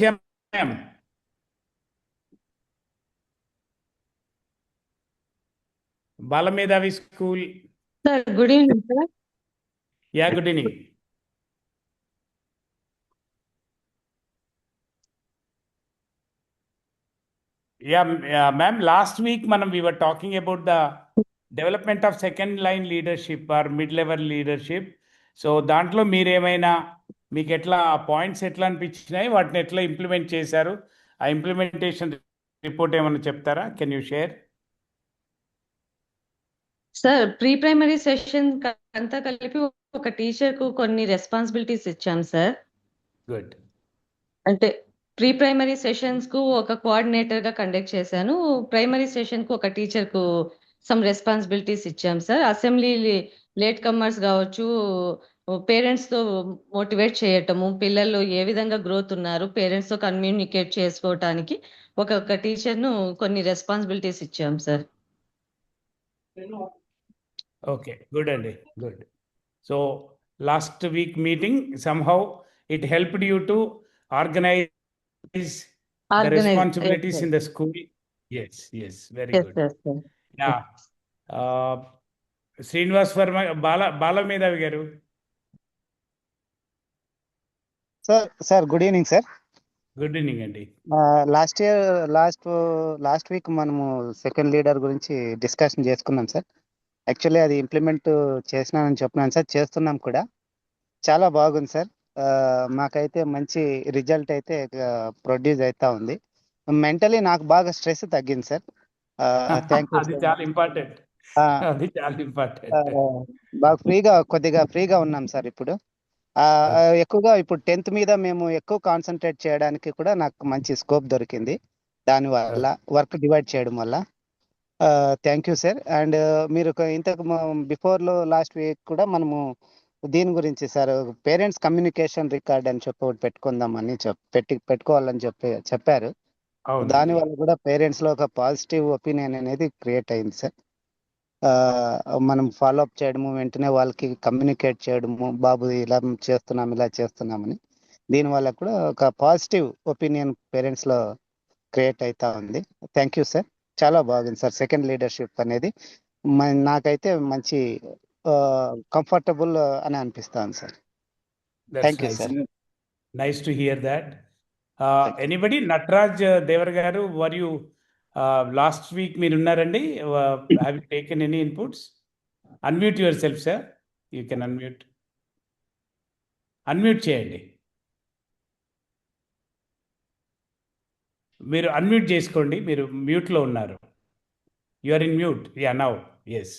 ma'am. Balamedavi School. Sir, good evening, sir. Yeah, good evening. Yeah, ma'am. Last week, we were talking about the development of second line leadership or mid-level leadership. So దాంట్లో మీరేమైనా మీకు ఎట్లా points ఎట్లా అనిపించినాయి, వాటిని ఎట్లా implement చేశారు, ఆ implementation report ఏమైనా చెప్తారా? Can you share? Sir pre primary session అంతా కలిపి ఒక టీచర్ కు కొన్ని రెస్పాన్సిబిలిటీస్ ఇచ్చాం సార్. గుడ్. అంటే ప్రీ ప్రైమరీ సెషన్స్ కు ఒక కోఆర్డినేటర్ గా కండక్ట్ చేశాను. ప్రైమరీ సెషన్ కు ఒక టీచర్ కు సమ్ రెస్పాన్సిబిలిటీస్ ఇచ్చాం సార్. అసెంబ్లీ లేట్ కమర్స్ కావచ్చు, పేరెంట్స్ తో మోటివేట్ చేయటము, పిల్లలు ఏ విధంగా గ్రోత్ ఉన్నారు, పేరెంట్స్ తో కమ్యూనికేట్ చేసుకోవటానికి ఒక టీచర్ ను కొన్ని రెస్పాన్సిబిలిటీస్ ఇచ్చాం సార్. ఓకే, గుడ్ అండి, good. So last week meeting somehow it helped you to organize the responsibilities in the school. Yes, very good. Yes, sir. Yeah. Srinivas Verma, Balamedavi garu. Sir, good evening, sir. Good evening అండి. Last week మనము second leader గురించి discussion చేసుకున్నాం sir. Actually అది implement చేసినానని చెప్పినాను sir, చేస్తున్నాం కూడా. చాలా బాగుంది సార్. మాకైతే మంచి రిజల్ట్ అయితే ప్రొడ్యూస్ అవుతా ఉంది. మెంటలీ నాకు బాగా స్ట్రెస్ తగ్గింది సార్. Thank you. అది చాలా ఇంపార్టెంట్. అది చాలా ఇంపార్టెంట్. బాగా కొద్దిగా ఫ్రీగా ఉన్నాం సార్ ఇప్పుడు. ఎక్కువగా ఇప్పుడు 10th మీద మేము ఎక్కువ కాన్సన్ట్రేట్ చేయడానికి కూడా నాకు మంచి స్కోప్ దొరికింది దానివల్ల, వర్క్ డివైడ్ చేయడం వల్ల. Thank you sir. అండ్ మీరు ఇంతకు బిఫోర్లో లాస్ట్ వీక్ కూడా మనము దీని గురించి సార్ పేరెంట్స్ కమ్యూనికేషన్ రికార్డ్ అని చెప్పి ఒకటి పెట్టుకుందామని పెట్టుకోవాలని చెప్పారు. దానివల్ల కూడా పేరెంట్స్ లో ఒక పాజిటివ్ ఒపీనియన్ అనేది క్రియేట్ అయింది సార్. మనం ఫాలోఅప్ చేయడము, వెంటనే వాళ్ళకి కమ్యూనికేట్ చేయడము, బాబు ఇలా చేస్తున్నామని, దీనివల్ల కూడా ఒక పాజిటివ్ ఒపీనియన్ పేరెంట్స్ లో క్రియేట్ అవుతా ఉంది. Thank you sir. చాలా బాగుంది సార్ సెకండ్ లీడర్షిప్ అనేది. నాకైతే మంచి కంఫర్టబుల్ అని అనిపిస్తాను sir. Thank you sir. Nice to hear that. Anybody? Nataraj Devar గారు, వర్ యూ లాస్ట్ వీక్ మీరు ఉన్నారండి? Have you taken any inputs? Unmute yourself sir. You can unmute చేయండి. మీరు అన్మ్యూట్ చేసుకోండి, మీరు మ్యూట్లో ఉన్నారు. You are in mute. Yeah, now. Yes.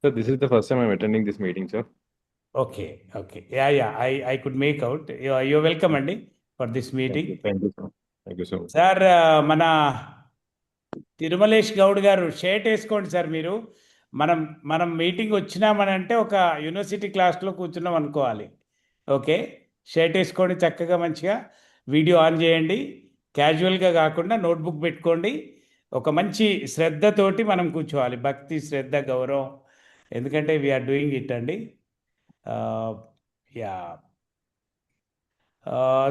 So this is the first time I'm attending this meeting, sir. Okay. Yeah. I could make out. You're welcome, Andy, for this meeting. Thank you, sir. Thank you so much. Sir, మన తిరుమలేష్ గౌడ్ గారు shirt వేసుకోండి sir. మీరు మనం meeting వచ్చినామనంటే ఒక university క్లాస్లో కూర్చున్నాం అనుకోవాలి. Okay, shirt వేసుకోండి చక్కగా, మంచిగా వీడియో ఆన్ చేయండి. క్యాజువల్గా కాకుండా నోట్బుక్ పెట్టుకోండి. ఒక మంచి శ్రద్ధతోటి మనం కూర్చోవాలి, భక్తి, శ్రద్ధ, గౌరవం. ఎందుకంటే వీఆర్ డూయింగ్ ఇట్ అండి. యా.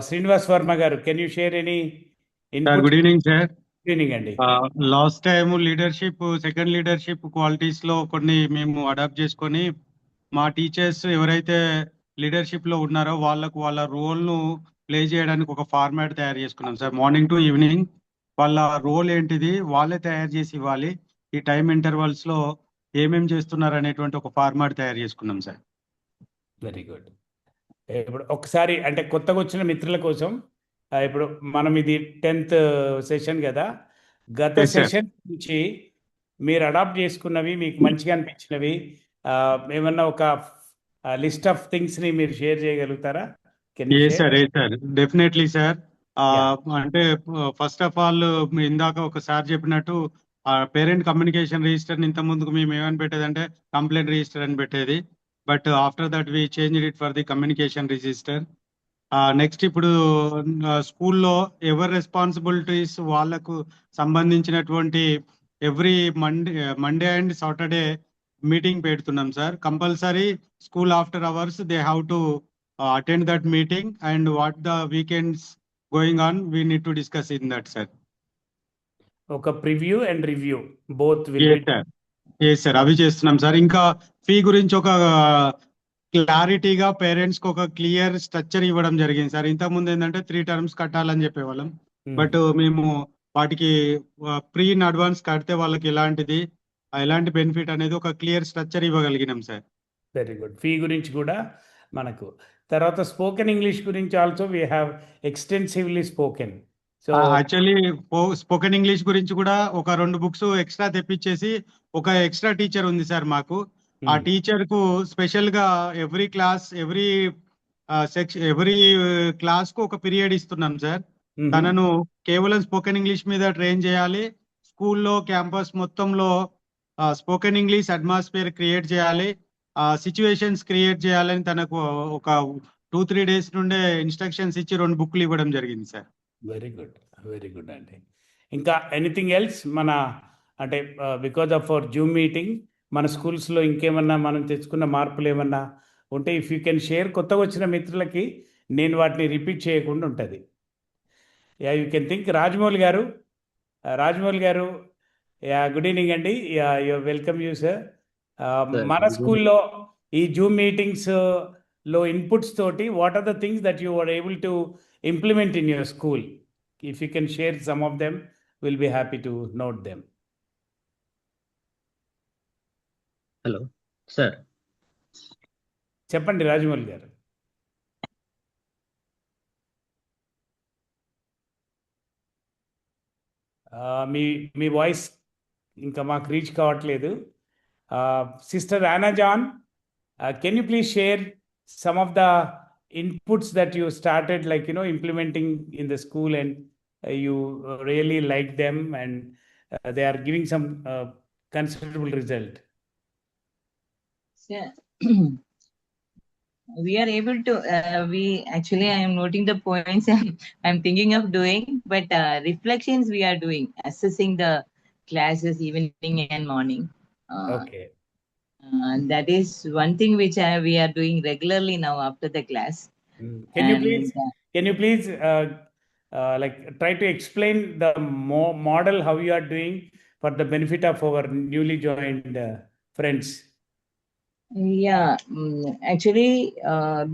శ్రీనివాస్ వర్మ గారు, can you share any input? Good evening sir. Good evening అండి. Last time second leadership qualities లో కొన్ని మేము అడాప్ట్ చేసుకొని, మా టీచర్స్ ఎవరైతే లీడర్షిప్ లో ఉన్నారో వాళ్ళ రోల్ ను ప్లే చేయడానికి ఒక ఫార్మాట్ తయారు చేసుకున్నాం సార్. మార్నింగ్ టు ఈవినింగ్ వాళ్ళ రోల్ ఏంటిది వాళ్ళే తయారు చేసి ఇవ్వాలి. ఈ టైం ఇంటర్వల్స్ లో ఏమేమి చేస్తున్నారు అనేటువంటి ఒక ఫార్మాట్ తయారు చేసుకున్నాం సార్. Very good. ఇప్పుడు ఒకసారి అంటే కొత్తగా వచ్చిన మిత్రుల కోసం, ఇప్పుడు మనం ఇది 10th సెషన్ కదా, గత సెషన్ నుంచి మీరు అడాప్ట్ చేసుకున్నవి, మీకు మంచిగా అనిపించినవి ఏమన్నా ఒక లిస్ట్ ఆఫ్ థింగ్స్ ని మీరు షేర్ చేయగలుగుతారా? Sir definitely sir. అంటే ఫస్ట్ ఆఫ్ ఆల్ ఇందాక ఒకసారి చెప్పినట్టు పేరెంట్ కమ్యూనికేషన్ రిజిస్టర్ ఇంత ముందుకు మేము ఏమని పెట్టేదంటే కంప్లైంట్ రిజిస్టర్ అని పెట్టేది. But after that we change it for the communication register. Next ఇప్పుడు స్కూల్లో ఎవరి రెస్పాన్సిబిలిటీస్ వాళ్ళకు సంబంధించినటువంటి every Monday and Saturday meeting పెడుతున్నాం sir. Compulsory school after hours they have to attend that meeting. And what the weekends going on, we need to discuss in that, sir. ఒక preview and review both will Yes, be sir. Yes sir, అవి చేస్తున్నాం sir. ఇంకా fee గురించి ఒక క్లారిటీగా parents కి ఒక clear structure ఇవ్వడం జరిగింది సార్. ఇంతకు ముందు ఏంటంటే 3 టర్మ్స్ కట్టాలని చెప్పేవాళ్ళం, బట్ మేము వాటికి ప్రీ ఇన్ అడ్వాన్స్ కడితే వాళ్ళకి ఎలాంటి బెనిఫిట్ అనేది ఒక క్లియర్ స్ట్రక్చర్ ఇవ్వగలిగినాం సార్. Very good. ఫీ గురించి కూడా మనకు తర్వాత స్పోకెన్ ఇంగ్లీష్ గురించి also we have extensively spoken. So actually spoken English గురించి కూడా ఒక 2 బుక్స్ ఎక్స్ట్రా తెప్పించేసి ఒక ఎక్స్ట్రా టీచర్ ఉంది సార్ మాకు. ఆ టీచర్ కు స్పెషల్ గా ఎవ్రీ క్లాస్ కు ఒక పీరియడ్ ఇస్తున్నాం సార్. తనను కేవలం స్పోకెన్ ఇంగ్లీష్ మీద ట్రైన్ చేయాలి. స్కూల్లో క్యాంపస్ మొత్తంలో స్పోకెన్ ఇంగ్లీష్ అట్మాస్ఫియర్ క్రియేట్ చేయాలి, సిచ్యువేషన్స్ క్రియేట్ చేయాలని తనకు ఒక 2-3 డేస్ నుండే ఇన్స్ట్రక్షన్స్ ఇచ్చి 2 బుక్లు ఇవ్వడం జరిగింది sir. Very good, very good అండి. ఇంకా ఎనీథింగ్ ఎల్స్ మన అంటే because of our Zoom meeting మన స్కూల్స్లో ఇంకేమన్నా మనం తెచ్చుకున్న మార్పులు ఏమన్నా ఉంటే ఇఫ్ యూ కెన్ షేర్, కొత్తగా వచ్చిన మిత్రులకి నేను వాటిని రిపీట్ చేయకుండా ఉంటుంది. Yeah you can think. Rajamouli garu, yeah good evening అండి. Yeah you welcome you sir. మన స్కూల్లో ఈ జూమ్ మీటింగ్స్ లో ఇన్పుట్స్ తోటి what are the things that you are able to implement in your school? If you can share some of them, we'll be happy to note them. Hello, sir. చెప్పండి రాజమౌళి గారు. మీ voice ఇంకా మాకు reach కావట్లేదు. Sister Yana John, can you please share some of the inputs that you started, like, you know, implementing in the school, and you really like them, and they are giving some considerable result. Yeah. We are able to, I am noting the points I'm thinking of doing, but reflections we are doing, assessing the classes evening and morning. Okay. That is one thing which we are doing regularly now after the class. Can you please like try to explain the model how you are doing for the benefit of our newly joined friends? Yeah, actually,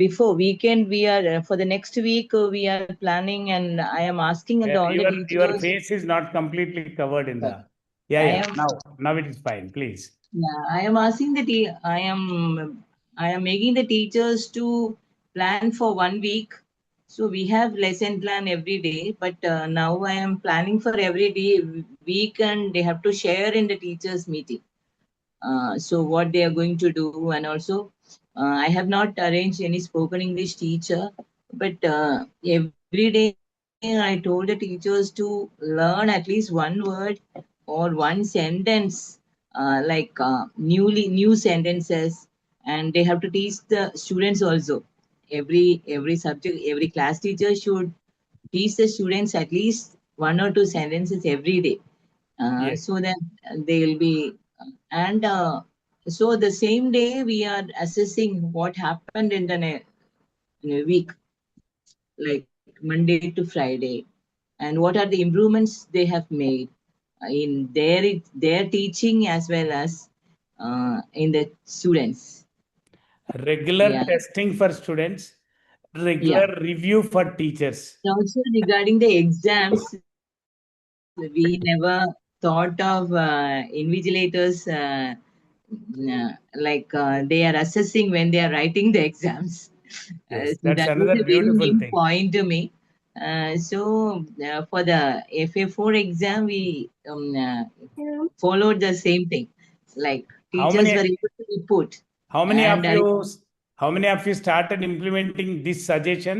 before weekend we are for the next week we are planning, and I am asking all the teachers. Your face is not completely covered in the. Yeah. Now it is fine. Please. Yeah, I am asking I am making the teachers to plan for 1 week. So we have lesson plan every day, but now I am planning for every day week, and they have to share in the teachers meeting. So what they are going to do, and also I have not arranged any spoken English teacher, but every day I told the teachers to learn at least one word or one sentence, like new sentences, and they have to teach the students also. Every subject, every class teacher should teach the students at least 1 or 2 sentences every day, Yes. so that they will be. And so the same day we are assessing what happened in a week, like Monday to Friday, and what are the improvements they have made in their teaching as well as in the students. Regular Yeah. testing for students, regular review for teachers. Also regarding the exams, we never thought of invigilators, they are assessing when they are writing the exams. Yes, that's that another is a very beautiful new thing. point to me. So for the FA4 exam, we followed the same thing. Like teachers many- were able to report. How many And of you started implementing this suggestion,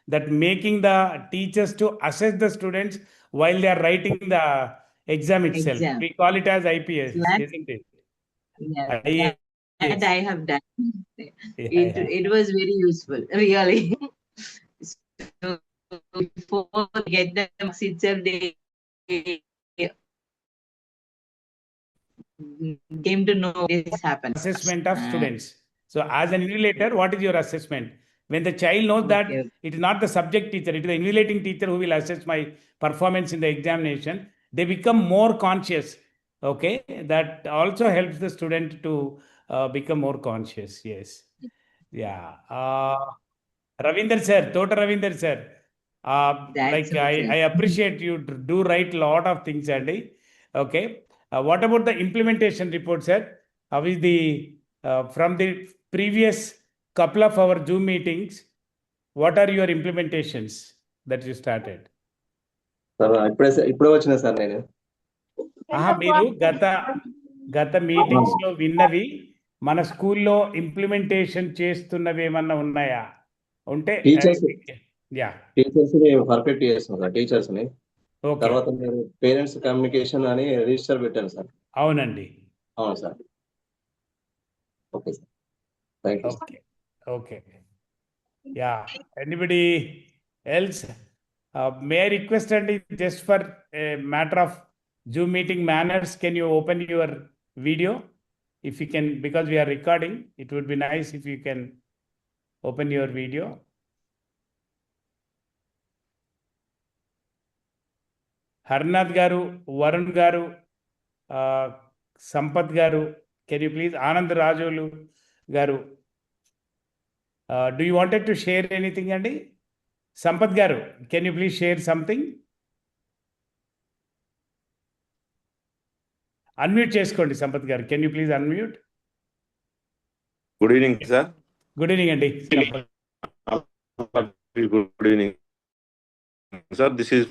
that making the teachers to assess the students while they are writing the exam itself? Exam. We call it as IPS, That- isn't it? Yeah, IAS. that I have done. Yeah. It was very useful, really. So before they get the marks itself, they came to know this happens. Assessment of students. So as an invigilator, what is your assessment? When the child knows that Okay. it is not the subject teacher, it is the invigilating teacher who will assess my performance in the examination, they become more conscious. Okay, that also helps the student to become more conscious. Yes. Yeah. Ravinder sir, Tota Ravinder sir, That's like okay. I appreciate you do write lot of things, Andy. Okay. What about the implementation report, sir? How is the from the previous couple of our Zoom meetings? What are your implementations that you started? Sir ఇప్పుడే వచ్చిన sir నేను. మీరు గత meetings లో విన్నవి మన స్కూల్లో implementation చేస్తున్నవి ఏమన్నా ఉన్నాయా? ఉంటే టీచర్స్ యా టీచర్స్ ని పర్ఫెక్ట్ చేస్తాం సార్, టీచర్స్ ని. ఓకే. తర్వాత మీరు పేరెంట్స్ కమ్యూనికేషన్ అని రిజిస్టర్ పెట్టాను సార్. అవునండి. అవును sir. Okay sir, thank you. Okay. Okay. Yeah, anybody else? May I request, Andy, just for a matter of Zoom meeting manners, can you open your video? If you can, because we are recording, it would be nice if you can open your video. Harnath garu, Varun garu, Sampath garu, can you please? Anand Rajulu garu, do you wanted to share anything, Andy? Sampath garu, can you please share something? Unmute చేసుకోండి సంపత్ గారు. Can you please unmute? Good evening, sir. Good evening, Andy. Good evening, sir. This is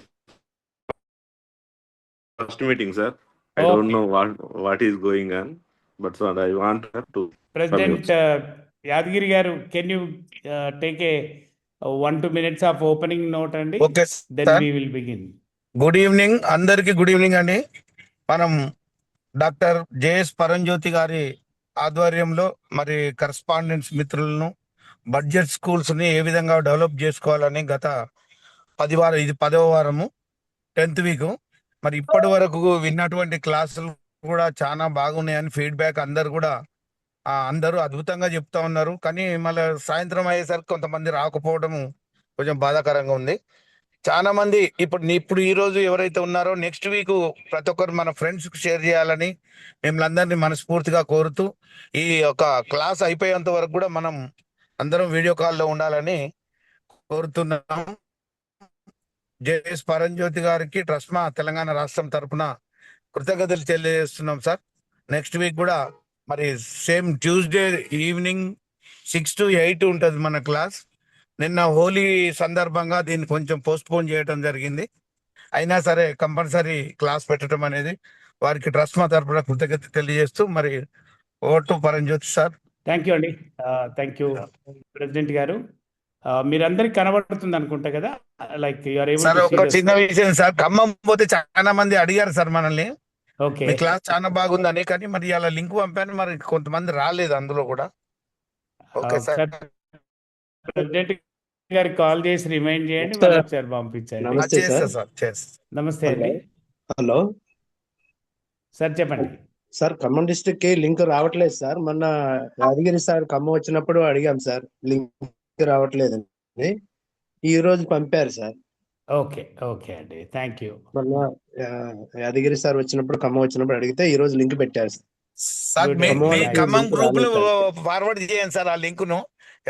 first meeting, sir. I don't Okay. know what is going on, but sir, I want her to. President Yadgiri garu, can you take a 1-2 minutes of opening note, Andy? Okay Then sir. we will begin. Good evening అందరికి. Good evening అండి. మనం doctor JS పరంజ్యోతి గారి ఆధ్వర్యంలో మరి correspondence మిత్రులను budget schools ని ఏ విధంగా develop చేసుకోవాలని గత 10 వారం, ఇది 10వ వారము, 10th వీక్. మరి ఇప్పటి వరకు విన్నటువంటి క్లాసులు కూడా చాలా బాగున్నాయని ఫీడ్బ్యాక్ అందరూ అద్భుతంగా చెప్తా ఉన్నారు. కానీ మళ్ళీ సాయంత్రం అయ్యేసరికి కొంతమంది రాకపోవడం కొంచెం బాధాకరంగా ఉంది. చాలా మంది ఇప్పుడు ఈ రోజు ఎవరైతే ఉన్నారో నెక్స్ట్ వీక్ ప్రతి ఒక్కరు మన ఫ్రెండ్స్ కు షేర్ చేయాలని మిమ్మల్ని అందరినీ మనస్ఫూర్తిగా కోరుతూ, ఈ యొక్క క్లాస్ అయిపోయేంత వరకు కూడా మనం అందరం వీడియో కాల్లో ఉండాలని కోరుతున్నాం. జేఎస్ పరంజ్యోతి గారికి ట్రస్మా తెలంగాణ రాష్ట్రం తరఫున కృతజ్ఞతలు తెలియజేస్తున్నాం సార్. నెక్స్ట్ వీక్ కూడా మరి సేమ్ ట్యూస్డే ఈవినింగ్ 6 to 8 ఉంటుంది మన క్లాస్. నిన్న హోలీ సందర్భంగా దీన్ని కొంచెం పోస్ట్పోన్ చేయడం జరిగింది. అయినా సరే కంపల్సరీ క్లాస్ పెట్టడం అనేది వారికి ట్రస్మా తరఫున కృతజ్ఞత తెలియజేస్తూ మరి over to Paramjyoti sir. Thank you అండి. Thank you president garu. మీరందరికి కనబడుతుంది అనుకుంటా కదా, like you are able sir to ఒక సీ చిన్న విషయం సార్, ఖమ్మం పోతే చాలా మంది అడిగారు సార్ మనల్ని, ఓకే. మీ క్లాస్ చాలా బాగుందని. కానీ మరి అలా లింక్ పంపాను, మరి కొంతమంది రాలేదు అందులో కూడా. Okay sir. ప్రెసిడెంట్ గారికి కాల్ చేసి రిమైండ్ చేయండి, సార్. మళ్ళీ ఒకసారి పంపించండి. నమస్తే చేస్తా సార్. సార్, చేస్తా. నమస్తే అండి. హలో సార్ చెప్పండి. సార్, ఖమ్మం డిస్ట్రిక్ట్ కి లింక్ రావట్లేదు సార్. మొన్న యాదగిరి సార్ ఖమ్మం వచ్చినప్పుడు అడిగాం సార్, లింక్ రావట్లేదండి. ఈ రోజు పంపారు సార్. ఓకే. ఓకే అండి, థ్యాంక్ యూ. మొన్న యాదగిరి సార్ వచ్చినప్పుడు, ఖమ్మం వచ్చినప్పుడు అడిగితే ఈ రోజు లింక్ పెట్టారు సార్. సార్ Good మీ idea. మీ Nice. ఖమ్మం లింక్ గ్రూప్ లో రాలేదు ఫార్వర్డ్ చేయండి సార్ ఆ లింక్ ను.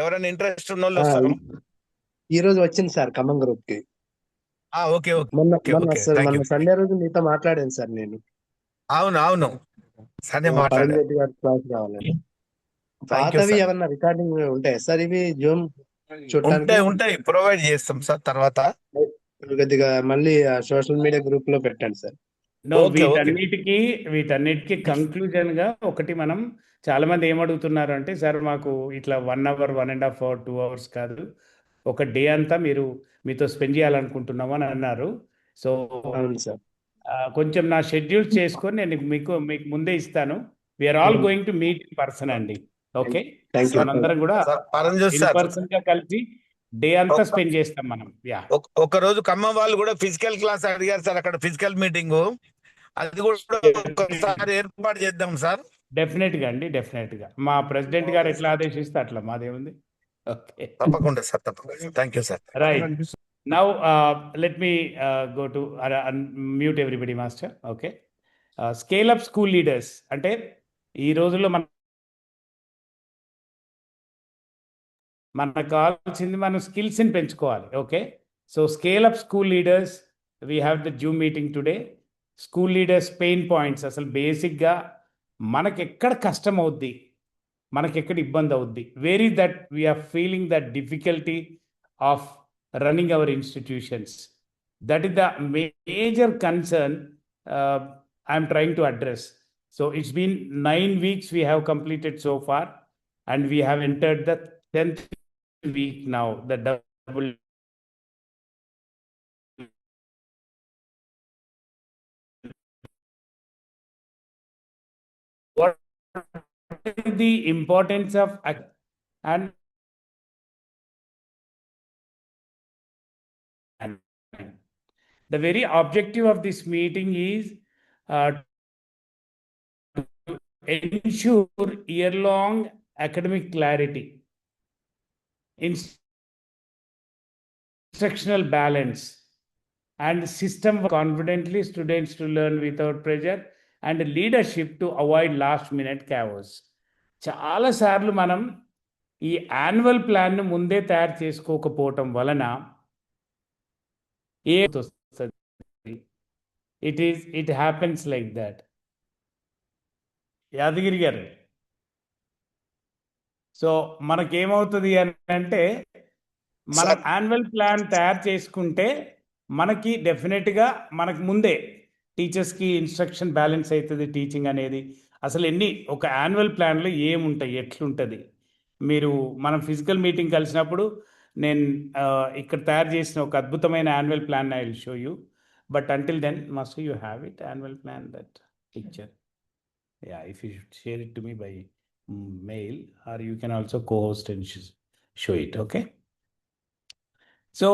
ఎవరైనా ఇంట్రెస్ట్ ఉన్న వాళ్ళు ఆ, వస్తారు. ఈ రోజు వచ్చింది సార్ ఖమ్మం గ్రూప్ కి. ఓకే ఓకే మొన్న ఓకే మొన్న ఓకే థ్యాంక్ యూ. సండే రోజు మీతో మాట్లాడాను సార్ నేను. అవును సరే మాట్లాడారు. పరంజ్యోతి గారి క్లాస్ కావాలని. థ్యాంక్ యూ పాతవి సార్. ఏమన్నా రికార్డింగ్ ఉంటాయి సార్? ఇవి జూమ్ చూడటానికి ఉంటాయి ప్రొవైడ్ చేస్తాం సార్ తర్వాత. కొద్దిగా మళ్ళీ సోషల్ మీడియా గ్రూప్ లో పెట్టండి సార్. No, okay, okay. వీటన్నిటికీ కంక్లూజన్ గా ఒకటి, మనం చాలా మంది ఏమడుగుతున్నారు అంటే, సార్ మాకు ఇట్లా 1 hour, 1.5 hour, 2 hours కాదు, ఒక డే అంతా మీతో స్పెండ్ చేయాలనుకుంటున్నాము అని అన్నారు. సో అవును సార్. కొంచెం నా షెడ్యూల్ చేసుకొని నేను మీకు ముందే ఇస్తాను. We're all going to meet in person అండి. Okay, thank you. మనందరం కూడా sir Paramjyothi in sir, person గా కలిసి డే అంతా స్పెండ్ చేస్తాం మనం. యా, ఒక రోజు ఖమ్మం వాళ్ళు కూడా ఫిజికల్ క్లాస్ అడిగారు సార్, అక్కడ ఫిజికల్ మీటింగ్, అది కూడా ఒకసారి ఏర్పాటు చేద్దాం సార్. డెఫినెట్ గా అండి, డెఫినెట్ గా మా ప్రెసిడెంట్ గారు ఎట్లా ఆదేశిస్తే అట్లా, మాదేముంది. ఓకే, తప్పకుండా సార్, తప్పకుండా. Thank you sir. Right. Now, let me go to mute everybody, master. Okay. Scale up school leaders. అంటే ఈ రోజుల్లో మనకు కావాల్సింది మనం స్కిల్స్ని పెంచుకోవాలి. Okay, so scale up school leaders, we have the Zoom meeting today. School leaders pain points, అసలు బేసిక్గా మనకి ఎక్కడ కష్టం అవుద్ది, మనకి ఎక్కడ ఇబ్బంది అవుద్ది, where is that we are feeling that difficulty of running our institutions. That is the major concern I am trying to address. So it's been 9 weeks we have completed so far, and we have entered the 10th week now, the double. What is the importance of and the very objective of this meeting is to ensure year-long academic clarity, instructional balance, and system confidently students to learn without pressure, and leadership to avoid last-minute chaos. చాలా సార్లు మనం ఈ annual ప్లాన్ను ముందే తయారు చేసుకోకపోవటం వలన it happens like that. Yadagiri గారు, so మనకేమవుతుంది అని అంటే, మనం యాన్యువల్ ప్లాన్ తయారు చేసుకుంటే మనకి డెఫినెట్గా మనకు ముందే టీచర్స్కి ఇన్స్ట్రక్షన్ బ్యాలెన్స్ అవుతుంది, టీచింగ్ అనేది. అసలు ఒక యాన్యువల్ ప్లాన్లో ఏముంటాయి, ఎట్లుంటుంది, మీరు మనం ఫిజికల్ మీటింగ్ కలిసినప్పుడు నేను ఇక్కడ తయారు చేసిన ఒక అద్భుతమైన annual plan I will show you. But until then must you have it, annual plan, that picture. Yeah, if you should share it to me by mail, or you can also co-host and show it. Okay. So,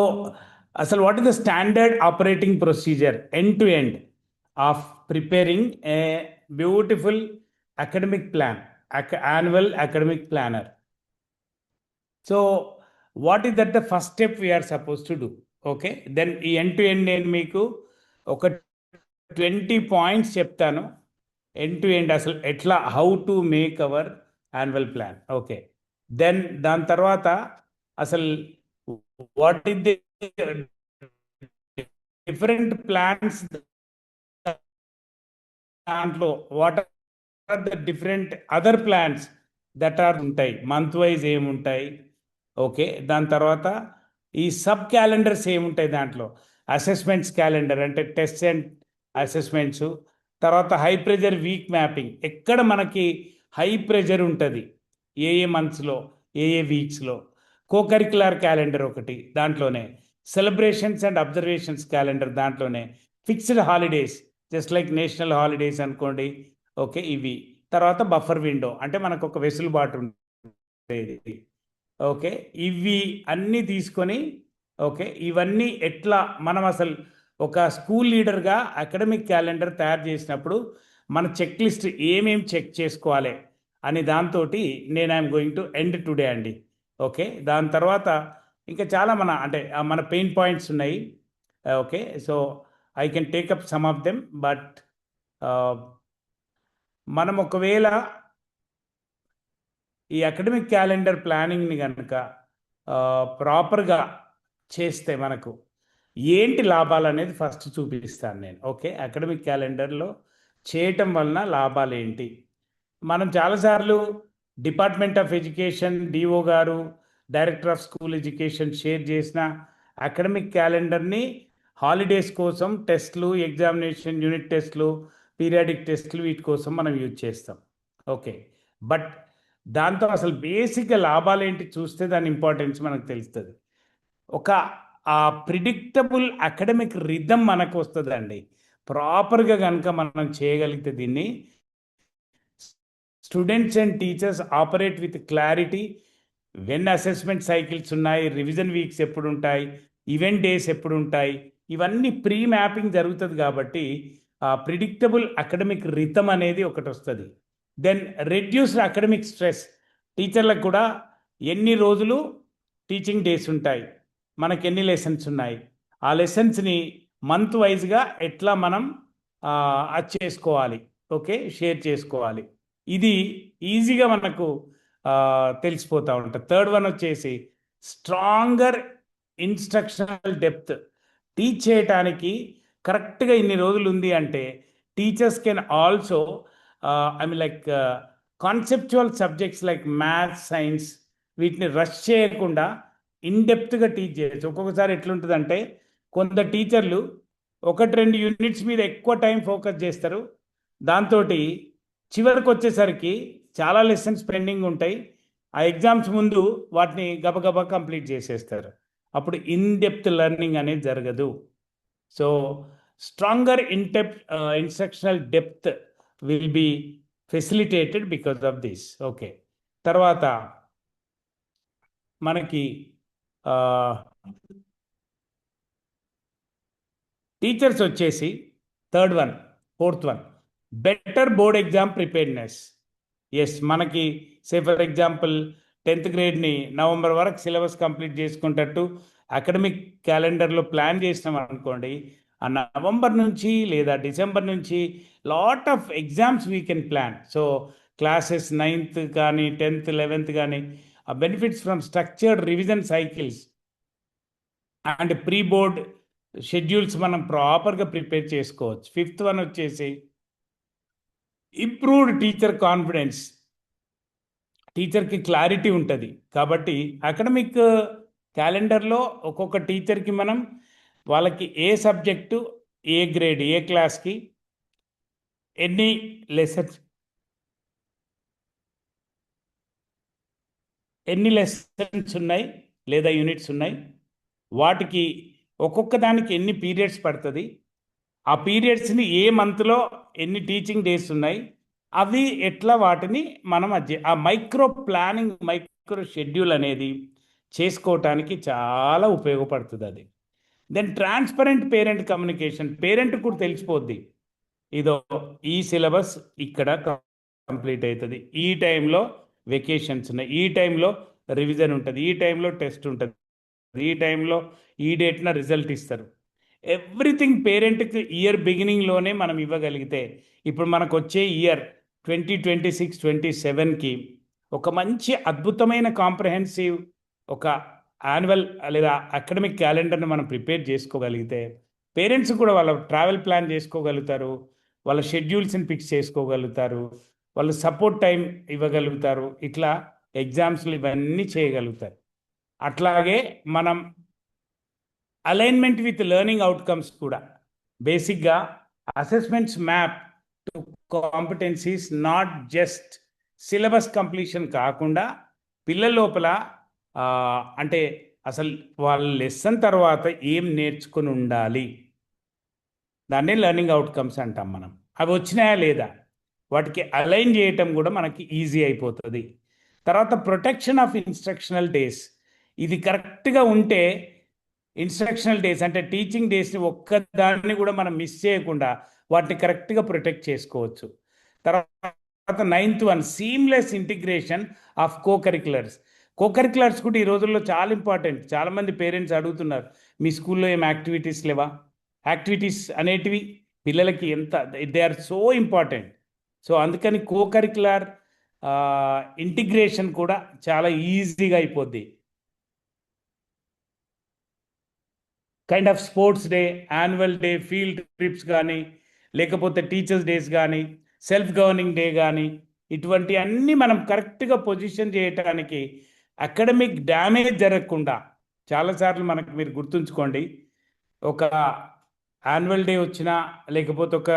asal what is the standard operating procedure end to end of preparing a beautiful academic plan, annual academic planner? So, what is that the first step we are supposed to do? Okay. Then end to end నేను మీకు ఒక 20 points చెప్తాను. End to end అసలు ఎట్లా, how to make our annual plan. Okay, then దాని తర్వాత అసలు what is the different plans, దాంట్లో what are the different other plans that are ఉంటాయి, మంత్ వైజ్ ఏముంటాయి. ఓకే, దాని తర్వాత ఈ సబ్ క్యాలెండర్స్ ఏముంటాయి దాంట్లో, అసెస్మెంట్స్ క్యాలెండర్ అంటే టెస్ట్ అండ్ అసెస్మెంట్స్, తర్వాత హై ప్రెజర్ వీక్ మ్యాపింగ్, ఎక్కడ మనకి హై ప్రెజర్ ఉంటుంది, ఏ మంత్స్లో, ఏ వీక్స్లో, కోకరిక్యులర్ క్యాలెండర్ ఒకటి దాంట్లోనే, సెలబ్రేషన్స్ అండ్ అబ్జర్వేషన్స్ క్యాలెండర్ దాంట్లోనే, fixed holidays just like national holidays అనుకోండి. ఓకే, ఇవి తర్వాత బఫర్ విండో అంటే మనకు ఒక వెసులుబాటు ఉండేది. ఓకే, ఇవి అన్నీ తీసుకొని, ఓకే, ఇవన్నీ ఎట్లా మనం అసలు ఒక స్కూల్ లీడర్గా అకాడమిక్ క్యాలెండర్ తయారు చేసినప్పుడు మన చెక్ లిస్ట్ ఏమేమి చెక్ చేసుకోవాలి అని దాంతో నేను I'm going to end today అండి. ఓకే, దాని తర్వాత ఇంకా చాలా మన పెయిన్ పాయింట్స్ ఉన్నాయి. Okay, so I can take up some of them, but మనం ఒకవేళ ఈ అకాడమిక్ క్యాలెండర్ ప్లానింగ్ని కనుక ప్రాపర్గా చేస్తే మనకు ఏంటి లాభాలు అనేది ఫస్ట్ చూపిస్తాను నేను. ఓకే, అకాడమిక్ క్యాలెండర్లో చేయటం వలన లాభాలు ఏంటి, మనం చాలాసార్లు డిపార్ట్మెంట్ ఆఫ్ ఎడ్యుకేషన్, డిఓ గారు, director of school education share చేసిన అకాడమిక్ క్యాలెండర్ని హాలిడేస్ కోసం, టెస్ట్లు, ఎగ్జామినేషన్, యూనిట్ టెస్ట్లు, పీరియాడిక్ టెస్ట్లు, వీటి కోసం మనం యూజ్ చేస్తాం. ఓకే, బట్ దాంతో అసలు బేసిక్గా లాభాలు ఏంటి చూస్తే దాని ఇంపార్టెన్స్ మనకు తెలుస్తుంది. ఒక ఆ ప్రిడిక్టబుల్ అకాడమిక్ రిథమ్ మనకు వస్తుందండి ప్రాపర్గా కనుక మనం చేయగలిగితే. దీన్ని students and teachers operate with clarity. When assessment cycles ఉన్నాయి, రివిజన్ వీక్స్ ఎప్పుడు ఉంటాయి, ఈవెంట్ డేస్ ఎప్పుడు ఉంటాయి, ఇవన్నీ ప్రీ మ్యాపింగ్ జరుగుతుంది. కాబట్టి ఆ ప్రిడిక్టబుల్ అకాడమిక్ రిథమ్ అనేది ఒకటి వస్తుంది. దెన్ రెడ్యూస్డ్ అకాడమిక్ స్ట్రెస్, టీచర్లకు కూడా ఎన్ని రోజులు టీచింగ్ డేస్ ఉంటాయి, మనకి ఎన్ని లెసన్స్ ఉన్నాయి, ఆ లెసన్స్ని మంత్ వైజ్గా ఎట్లా మనం అది చేసుకోవాలి, ఓకే, షేర్ చేసుకోవాలి. ఇది ఈజీగా మనకు తెలిసిపోతూ ఉంటుంది. థర్డ్ వన్ వచ్చేసి స్ట్రాంగర్ ఇన్స్ట్రక్షనల్ డెప్త్. టీచ్ చేయటానికి కరెక్ట్గా ఇన్ని రోజులు ఉంది అంటే teachers can also like conceptual subjects like maths, science, వీటిని రష్ చేయకుండా ఇన్డెప్త్గా టీచ్ చేయొచ్చు. ఒక్కొక్కసారి ఎట్లుంటుందంటే కొందరు టీచర్లు 1-2 యూనిట్స్ మీద ఎక్కువ టైం ఫోకస్ చేస్తారు, దాంతో చివరికి వచ్చేసరికి చాలా లెసన్స్ పెండింగ్ ఉంటాయి, ఆ ఎగ్జామ్స్ ముందు వాటిని గబగబా కంప్లీట్ చేసేస్తారు. అప్పుడు ఇన్డెప్త్ లెర్నింగ్ అనేది జరగదు. So stronger instructional depth will be facilitated because of this. Okay, తర్వాత మనకి టీచర్స్ వచ్చేసి fourth one better board exam preparedness. Yes, మనకి ఫర్ ఎగ్జాంపుల్ 10th గ్రేడ్ని నవంబర్ వరకు సిలబస్ కంప్లీట్ చేసుకుంటట్టు అకాడమిక్ క్యాలెండర్లో ప్లాన్ చేసినాం అనుకోండి, ఆ నవంబర్ నుంచి లేదా డిసెంబర్ నుంచి lot of exams we can plan. So classes 9th కానీ 10th 11th కానీ ఆ benefits from structured revision cycles and pre board schedules మనం ప్రాపర్గా ప్రిపేర్ చేసుకోవచ్చు. 5th వన్ వచ్చేసి ఇంప్రూవ్డ్ టీచర్ కాన్ఫిడెన్స్. టీచర్కి క్లారిటీ ఉంటుంది కాబట్టి అకాడమిక్ క్యాలెండర్లో ఒక్కొక్క టీచర్కి మనం వాళ్ళకి ఏ సబ్జెక్టు, ఏ గ్రేడ్, ఏ క్లాస్కి ఎన్ని లెసన్స్ ఉన్నాయి లేదా యూనిట్స్ ఉన్నాయి, వాటికి ఒక్కొక్క దానికి ఎన్ని పీరియడ్స్ పడుతుంది, ఆ పీరియడ్స్ని ఏ మంత్లో ఎన్ని టీచింగ్ డేస్ ఉన్నాయి, అవి ఎట్లా వాటిని మనం ఆ మైక్రో ప్లానింగ్, మైక్రో షెడ్యూల్ అనేది చేసుకోవటానికి చాలా ఉపయోగపడుతుంది అది. Then transparent parent communication. Parent కూడా తెలిసిపోద్ది, ఇదో ఈ సిలబస్ ఇక్కడ కంప్లీట్ అవుతుంది, ఈ టైంలో వెకేషన్స్ ఉన్నాయి, ఈ టైంలో రివిజన్ ఉంటుంది, ఈ టైంలో టెస్ట్ ఉంటుంది, ఈ టైంలో ఈ డేట్న రిజల్ట్ ఇస్తారు. ఎవ్రీథింగ్ పేరెంట్కి ఇయర్ బిగినింగ్లోనే మనం ఇవ్వగలిగితే, ఇప్పుడు మనకు వచ్చే ఇయర్ 2026-27కి ఒక మంచి అద్భుతమైన కాంప్రహెన్సివ్ ఒక యాన్యువల్ లేదా అకాడమిక్ క్యాలెండర్ని మనం ప్రిపేర్ చేసుకోగలిగితే పేరెంట్స్ కూడా వాళ్ళ ట్రావెల్ ప్లాన్ చేసుకోగలుగుతారు, వాళ్ళ షెడ్యూల్స్ని ఫిక్స్ చేసుకోగలుగుతారు, వాళ్ళు సపోర్ట్ టైం ఇవ్వగలుగుతారు, ఇట్లా ఎగ్జామ్స్లు ఇవన్నీ చేయగలుగుతారు. అట్లాగే మనం అలైన్మెంట్ విత్ లెర్నింగ్ అవుట్కమ్స్ కూడా బేసిక్గా assessments map to competencies, not just syllabus completion కాకుండా పిల్లల లోపల అంటే అసలు వాళ్ళ లెసన్ తర్వాత ఏం నేర్చుకుని ఉండాలి, దాన్నే లెర్నింగ్ అవుట్కమ్స్ అంటాం మనం. అవి వచ్చినాయా లేదా వాటికి అలైన్ చేయటం కూడా మనకి ఈజీ అయిపోతుంది. తర్వాత ప్రొటెక్షన్ ఆఫ్ ఇన్స్ట్రక్షనల్ డేస్. ఇది కరెక్ట్గా ఉంటే ఇన్స్ట్రక్షనల్ డేస్ అంటే టీచింగ్ డేస్ని ఒక్కదాన్ని కూడా మనం మిస్ చేయకుండా వాటిని కరెక్ట్గా ప్రొటెక్ట్ చేసుకోవచ్చు. తర్వాత 9th one seamless integration of cocurriculars. Cocurriculars కూడా ఈ రోజుల్లో చాలా ఇంపార్టెంట్. చాలామంది పేరెంట్స్ అడుగుతున్నారు, మీ స్కూల్లో ఏం యాక్టివిటీస్ లేవా? యాక్టివిటీస్ అనేటివి పిల్లలకి they are so important. So అందుకని కోకరిక్యులర్ ఇంటిగ్రేషన్ కూడా చాలా ఈజీగా అయిపోద్ది. Kind of sports day, annual day, field trips కానీ, లేకపోతే టీచర్స్ డేస్ కానీ, సెల్ఫ్ గవర్నింగ్ డే కానీ, ఇటువంటి అన్నీ మనం కరెక్ట్గా పొజిషన్ చేయటానికి అకాడమిక్ డ్యామేజ్ జరగకుండా చాలాసార్లు మనకు మీరు గుర్తుంచుకోండి, ఒక యాన్యువల్ డే వచ్చినా లేకపోతే ఒక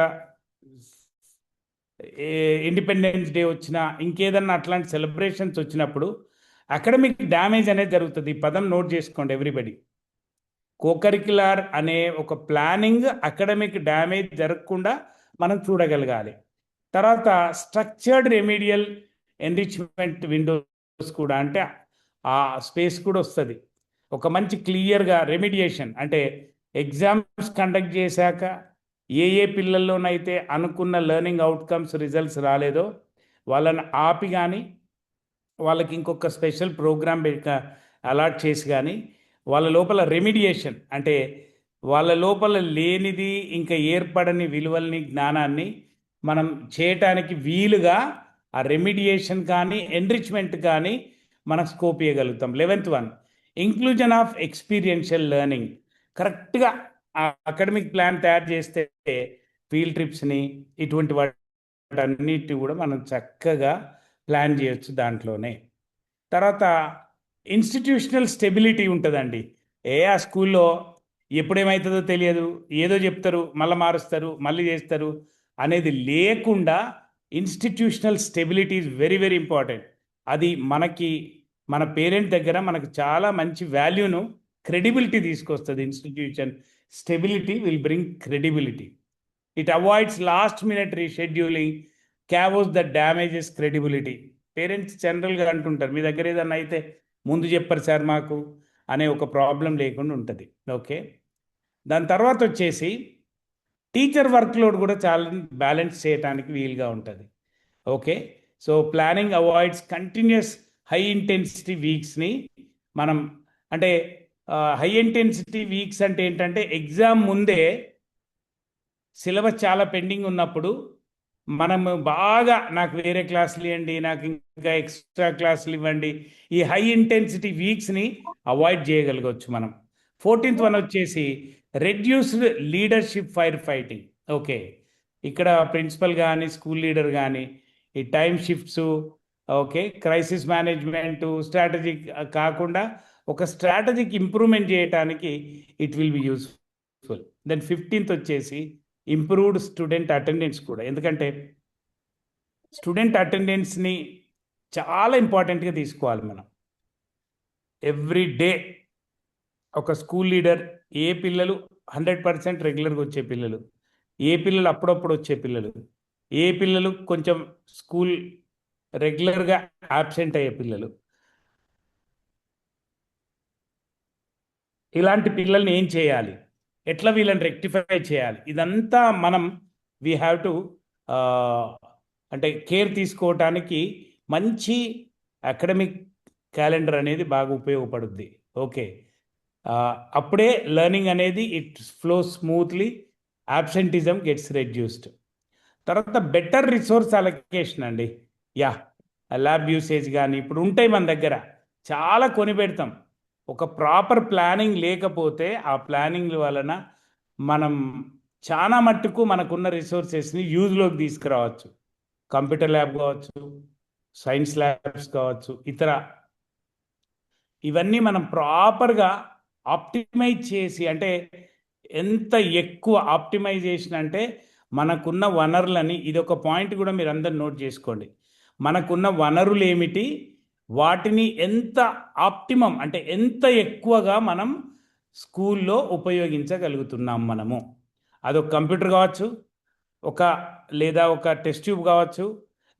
ఇండిపెండెన్స్ డే వచ్చినా ఇంకేదన్నా అట్లాంటి సెలబ్రేషన్స్ వచ్చినప్పుడు అకాడమిక్ డ్యామేజ్ అనేది జరుగుతుంది. ఈ పదం నోట్ చేసుకోండి ఎవ్రీబడి. కోకరిక్యులర్ అనే ఒక ప్లానింగ్ అకాడమిక్ డ్యామేజ్ జరగకుండా మనం చూడగలగాలి. తర్వాత స్ట్రక్చర్డ్ రెమీడియల్ ఎన్రిచ్మెంట్ విండోస్ కూడా, అంటే ఆ స్పేస్ కూడా వస్తుంది. ఒక మంచి క్లియర్గా రెమిడియేషన్ అంటే ఎగ్జామ్స్ కండక్ట్ చేశాక ఏ పిల్లల్లోనైతే అనుకున్న లెర్నింగ్ అవుట్కమ్స్ రిజల్ట్స్ రాలేదో వాళ్ళని ఆపి కానీ వాళ్ళకి ఇంకొక స్పెషల్ ప్రోగ్రామ్ అలాట్ చేసి కానీ వాళ్ళ లోపల రెమిడియేషన్ అంటే వాళ్ళ లోపల లేనిది ఇంకా ఏర్పడని విలువల్ని జ్ఞానాన్ని మనం చేయటానికి వీలుగా ఆ రెమిడియేషన్ కానీ ఎన్రిచ్మెంట్ కానీ మనం స్కోప్ ఇవ్వగలుగుతాం. 11th one inclusion of experiential learning. కరెక్ట్గా అకాడమిక్ ప్లాన్ తయారు చేస్తే ఫీల్డ్ ట్రిప్స్ని ఇటువంటి వాటన్నిటి కూడా మనం చక్కగా ప్లాన్ చేయొచ్చు దాంట్లోనే. తర్వాత ఇన్స్టిట్యూషనల్ స్టెబిలిటీ ఉంటుందండి. ఆ స్కూల్లో ఎప్పుడేమవుతుందో తెలియదు, ఏదో చెప్తారు మళ్ళీ మారుస్తారు మళ్ళీ చేస్తారు అనేది లేకుండా institutional stability is very very important. అది మనకి మన పేరెంట్ దగ్గర మనకు చాలా మంచి వాల్యూను క్రెడిబిలిటీ తీసుకొస్తుంది. Institution stability will bring credibility. It avoids last minute rescheduling chaos the damages credibility. Parents జనరల్గా అంటుంటారు మీ దగ్గర ఏదన్నా అయితే ముందు చెప్పరు సార్ మాకు అనే ఒక ప్రాబ్లం లేకుండా ఉంటుంది. ఓకే, దాని తర్వాత వచ్చేసి టీచర్ వర్క్లోడ్ కూడా చాలా బ్యాలెన్స్ చేయడానికి వీలుగా ఉంటుంది. Okay, so planning avoids continuous high intensity వీక్స్ని మనం అంటే హై ఇంటెన్సిటీ వీక్స్ అంటే ఏంటంటే ఎగ్జామ్ ముందే సిలబస్ చాలా పెండింగ్ ఉన్నప్పుడు మనం బాగా నాకు వేరే క్లాసులు ఇవ్వండి, నాకు ఇంకా ఎక్స్ట్రా క్లాసులు ఇవ్వండి, ఈ హై ఇంటెన్సిటీ వీక్స్ని అవాయిడ్ చేయగలగవచ్చు మనం. 14th వన్ వచ్చేసి reduced leadership fire fighting. Okay, ఇక్కడ ప్రిన్సిపల్ కానీ స్కూల్ లీడర్ కానీ ఈ time shifts, okay, crisis management strategic కాకుండా ఒక స్ట్రాటజిక్ ఇంప్రూవ్మెంట్ చేయడానికి it will be useful. Then 15th వచ్చేసి ఇంప్రూవ్డ్ స్టూడెంట్ అటెండెన్స్ కూడా. ఎందుకంటే స్టూడెంట్ అటెండెన్స్ని చాలా ఇంపార్టెంట్గా తీసుకోవాలి మనం. ఎవ్రీ డే ఒక స్కూల్ లీడర్ ఏ పిల్లలు 100% రెగ్యులర్గా వచ్చే పిల్లలు, ఏ పిల్లలు అప్పుడప్పుడు వచ్చే పిల్లలు, ఏ పిల్లలు కొంచెం స్కూల్ రెగ్యులర్గా యాబ్సెంట్ అయ్యే పిల్లలు, ఇలాంటి పిల్లల్ని ఏం చేయాలి, ఎట్లా వీళ్ళని రెక్టిఫై చేయాలి, ఇదంతా మనం వీ హ్యావ్ టు అంటే కేర్ తీసుకోవటానికి మంచి అకాడమిక్ క్యాలెండర్ అనేది బాగా ఉపయోగపడుద్ది. ఓకే, అప్పుడే లెర్నింగ్ అనేది it flow smoothly, absenteeism gets reduced. తర్వాత బెటర్ రిసోర్స్ అలొకేషన్ అండి. ల్యాబ్ యూసేజ్ కానీ ఇప్పుడు ఉంటాయి మన దగ్గర, చాలా కొని పెడతాం. ఒక ప్రాపర్ ప్లానింగ్ లేకపోతే ఆ ప్లానింగ్ వలన మనం చాలా మట్టుకు మనకున్న రిసోర్సెస్ని యూజ్లోకి తీసుకురావచ్చు. కంప్యూటర్ ల్యాబ్ కావచ్చు, సైన్స్ ల్యాబ్స్ కావచ్చు, ఇతర ఇవన్నీ మనం ప్రాపర్గా ఆప్టిమైజ్ చేసి, అంటే ఎంత ఎక్కువ ఆప్టిమైజేషన్ అంటే మనకున్న వనరులని, ఇది ఒక పాయింట్ కూడా మీరు అందరు నోట్ చేసుకోండి, మనకున్న వనరులు ఏమిటి, వాటిని ఎంత ఆప్టిమం అంటే ఎంత ఎక్కువగా మనం స్కూల్లో ఉపయోగించగలుగుతున్నాం మనము. అదొక కంప్యూటర్ కావచ్చు, లేదా ఒక టెస్ట్ ట్యూబ్ కావచ్చు,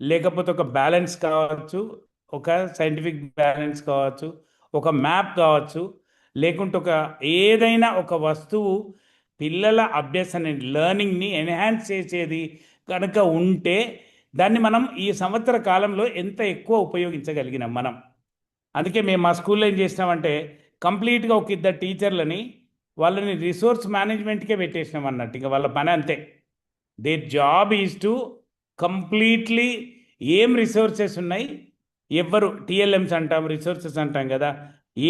లేకపోతే ఒక బ్యాలెన్స్ కావచ్చు, ఒక సైంటిఫిక్ బ్యాలెన్స్ కావచ్చు, ఒక మ్యాప్ కావచ్చు, లేకుంటే ఏదైనా ఒక వస్తువు పిల్లల అభ్యాసాన్ని లెర్నింగ్ని ఎన్హాన్స్ చేసేది కనుక ఉంటే దాన్ని మనం ఈ సంవత్సర కాలంలో ఎంత ఎక్కువ ఉపయోగించగలిగినాం మనం. అందుకే మేము మా స్కూల్లో ఏం చేసినామంటే కంప్లీట్గా ఒక 2 టీచర్లని వాళ్ళని రిసోర్స్ మేనేజ్మెంట్కే పెట్టేసినాం అన్నట్టు. ఇంకా వాళ్ళ పని అంతే. Their job is to completely ఏం రిసోర్సెస్ ఉన్నాయి, ఎవరు టీఎల్ఎంస్ అంటాం, రిసోర్సెస్ అంటాం కదా,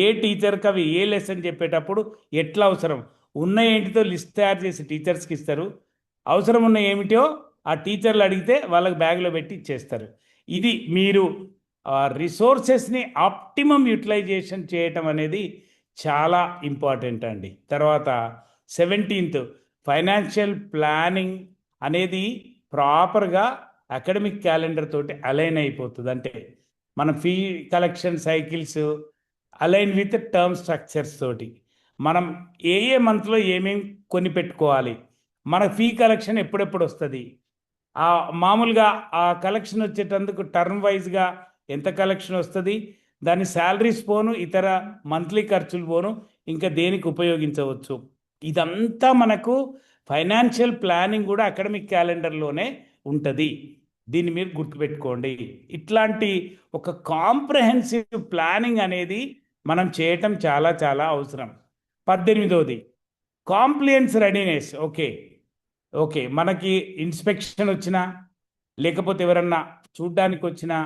ఏ టీచర్కి అవి ఏ లెసన్ చెప్పేటప్పుడు ఎట్లా అవసరం ఉన్న ఏంటితో లిస్ట్ తయారు చేసి టీచర్స్కి ఇస్తారు. అవసరం ఉన్న ఏమిటో ఆ టీచర్లు అడిగితే వాళ్ళకి బ్యాగ్లో పెట్టి ఇచ్చేస్తారు. ఇది మీరు రిసోర్సెస్ని ఆప్టిమం యూటిలైజేషన్ చేయటం అనేది చాలా ఇంపార్టెంట్ అండి. తర్వాత 17th ఫైనాన్షియల్ ప్లానింగ్ అనేది ప్రాపర్గా అకాడమిక్ క్యాలెండర్ తోటి అలైన్ అయిపోతుంది. అంటే మన fee collection cycles align with term structures తోటి మనం ఏ మంత్లో ఏమేమి కొని పెట్టుకోవాలి, మన ఫీ కలెక్షన్ ఎప్పుడెప్పుడు వస్తుంది, మామూలుగా ఆ కలెక్షన్ వచ్చేటందుకు టర్మ్ వైజ్గా ఎంత కలెక్షన్ వస్తుంది, దాని శాలరీస్ పోను, ఇతర మంత్లీ ఖర్చులు పోను, ఇంకా దేనికి ఉపయోగించవచ్చు. ఇదంతా మనకు ఫైనాన్షియల్ ప్లానింగ్ కూడా అకాడమిక్ క్యాలెండర్లోనే ఉంటుంది. దీన్ని మీరు గుర్తుపెట్టుకోండి. ఇట్లాంటి ఒక కాంప్రహెన్సివ్ ప్లానింగ్ అనేది మనం చేయటం చాలా చాలా అవసరం. 18వది కాంప్లియన్స్ రెడీనెస్. ఓకే, మనకి ఇన్స్పెక్షన్ వచ్చినా లేకపోతే ఎవరన్నా చూడ్డానికి వచ్చినా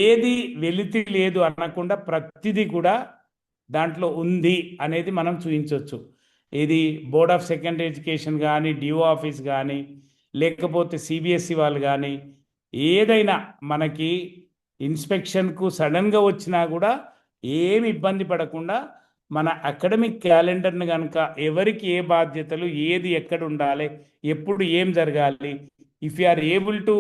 ఏది వెలితి లేదు అనకుండా ప్రతిదీ కూడా దాంట్లో ఉంది అనేది మనం చూపించవచ్చు. ఇది బోర్డ్ ఆఫ్ సెకండరీ ఎడ్యుకేషన్ కానీ, డిఓ ఆఫీస్ కానీ, లేకపోతే సిబిఎస్ఈ వాళ్ళు కానీ, ఏదైనా మనకి ఇన్స్పెక్షన్కు సడన్గా వచ్చినా కూడా ఏమి ఇబ్బంది పడకుండా మన అకాడమిక్ క్యాలెండర్ని కనుక ఎవరికి ఏ బాధ్యతలు, ఏది ఎక్కడ ఉండాలి, ఎప్పుడు ఏం జరగాలి, if you are able to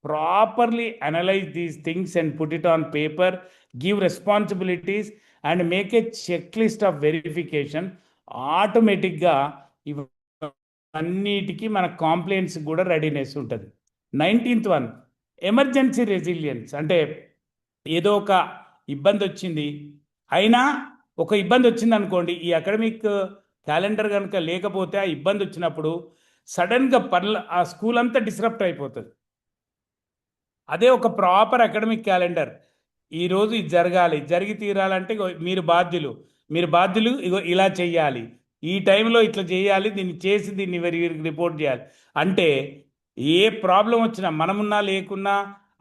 properly analyse these things and put it on paper, give responsibilities and make a check list of verification, ఆటోమేటిక్గా ఇవన్నిటికీ మన కాంప్లైంట్స్ కూడా రెడీనెస్ ఉంటుంది. 19th one emergency resilience. అంటే ఏదో ఒక ఇబ్బంది వచ్చింది, అయినా ఒక ఇబ్బంది వచ్చింది అనుకోండి, ఈ అకాడమిక్ క్యాలెండర్ కనుక లేకపోతే ఆ ఇబ్బంది వచ్చినప్పుడు సడన్గా ఆ స్కూల్ అంతా డిస్రప్ట్ అయిపోతుంది. అదే ఒక ప్రాపర్ అకాడమిక్ క్యాలెండర్, ఈరోజు ఇది జరగాలి, జరిగి తీరాలంటే ఇగో మీరు బాధ్యులు ఇగో ఇలా చెయ్యాలి, ఈ టైంలో ఇట్లా చేయాలి, దీన్ని చేసి దీన్ని వీరికి రిపోర్ట్ చేయాలి అంటే ఏ ప్రాబ్లం వచ్చినా మనమున్నా లేకున్నా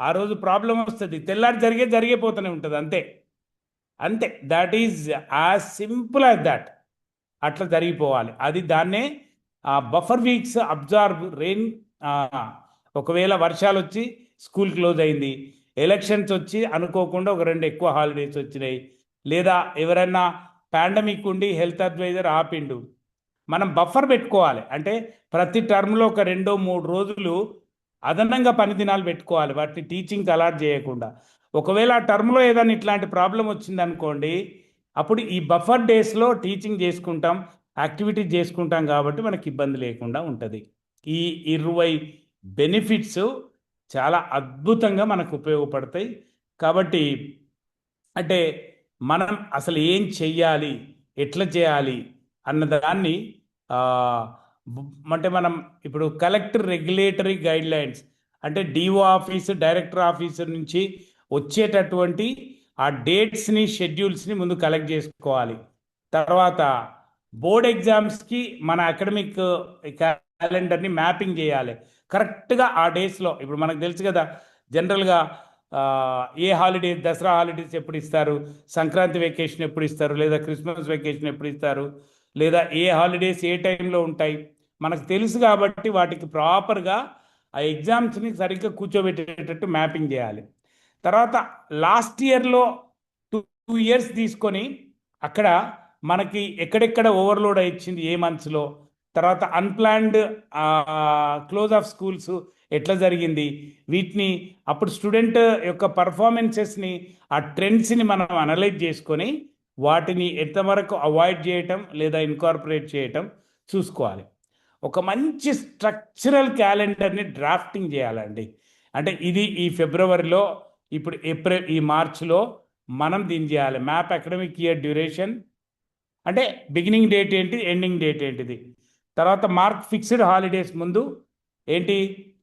ఆ రోజు ప్రాబ్లం వస్తుంది, తెల్లారి జరిగిపోతూనే ఉంటుంది. అంతే. That is as simple as that. అట్లా జరిగిపోవాలి. అది దాన్నే బఫర్ వీక్స్ అబ్జర్వ్ రెయిన్. ఒకవేళ వర్షాలు వచ్చి స్కూల్ క్లోజ్ అయింది, ఎలక్షన్స్ వచ్చి అనుకోకుండా ఒక 2 ఎక్కువ హాలిడేస్ వచ్చినాయి, లేదా ఎవరైనా పాండమిక్ ఉండి హెల్త్ అడ్వైజర్ ఆపిండు, మనం బఫర్ పెట్టుకోవాలి. అంటే ప్రతి టర్మ్లో ఒక 2-3 రోజులు అదనంగా పని దినాలు పెట్టుకోవాలి, వాటిని టీచింగ్కి అలాట్ చేయకుండా. ఒకవేళ ఆ టర్మ్లో ఏదైనా ఇట్లాంటి ప్రాబ్లం వచ్చిందనుకోండి, అప్పుడు ఈ బఫర్ డేస్లో టీచింగ్ చేసుకుంటాం, యాక్టివిటీ చేసుకుంటాం, కాబట్టి మనకి ఇబ్బంది లేకుండా ఉంటుంది. ఈ 20 బెనిఫిట్స్ చాలా అద్భుతంగా మనకు ఉపయోగపడతాయి. కాబట్టి అంటే మనం అసలు ఏం చెయ్యాలి, ఎట్లా చేయాలి అన్నదాన్ని అంటే మనం ఇప్పుడు కలెక్టర్ రెగ్యులేటరీ గైడ్లైన్స్ అంటే డిఓ ఆఫీసు, డైరెక్టర్ ఆఫీసు నుంచి వచ్చేటటువంటి ఆ డేట్స్ని, షెడ్యూల్స్ని ముందు కలెక్ట్ చేసుకోవాలి. తర్వాత బోర్డ్ ఎగ్జామ్స్కి మన అకాడమిక్ క్యాలెండర్ని మ్యాపింగ్ చేయాలి కరెక్ట్గా ఆ డేస్లో. ఇప్పుడు మనకు తెలుసు కదా, జనరల్గా ఏ హాలిడేస్, దసరా హాలిడేస్ ఎప్పుడు ఇస్తారు, సంక్రాంతి వెకేషన్ ఎప్పుడు ఇస్తారు, లేదా క్రిస్మస్ వెకేషన్ ఎప్పుడు ఇస్తారు, లేదా ఏ హాలిడేస్ ఏ టైంలో ఉంటాయి మనకు తెలుసు. కాబట్టి వాటికి ప్రాపర్గా ఆ ఎగ్జామ్స్ని సరిగ్గా కూర్చోబెట్టేటట్టు మ్యాపింగ్ చేయాలి. తర్వాత లాస్ట్ ఇయర్లో 2 years తీసుకొని అక్కడ మనకి ఎక్కడెక్కడ ఓవర్లోడ్ ఇచ్చింది ఏ మంత్స్లో, తర్వాత అన్ప్లాన్డ్ క్లోజ్ ఆఫ్ స్కూల్స్ ఎట్లా జరిగింది, వీటిని అప్పుడు స్టూడెంట్ యొక్క పర్ఫార్మెన్సెస్ని, ఆ ట్రెండ్స్ని మనం అనలైజ్ చేసుకొని వాటిని ఎంతవరకు అవాయిడ్ చేయటం లేదా ఇన్కార్పొరేట్ చేయటం చూసుకోవాలి. ఒక మంచి స్ట్రక్చరల్ క్యాలెండర్ని డ్రాఫ్టింగ్ చేయాలండి. అంటే ఇది ఈ ఫిబ్రవరిలో, ఇప్పుడు ఏప్రిల్, ఈ మార్చ్లో మనం దీన్ని చేయాలి. మ్యాప్ అకాడమిక్ ఇయర్ డ్యూరేషన్ అంటే బిగినింగ్ డేట్ ఏంటి, ఎండింగ్ డేట్ ఏంటిది. తర్వాత మార్క్ ఫిక్స్డ్ హాలిడేస్, ముందు ఏంటి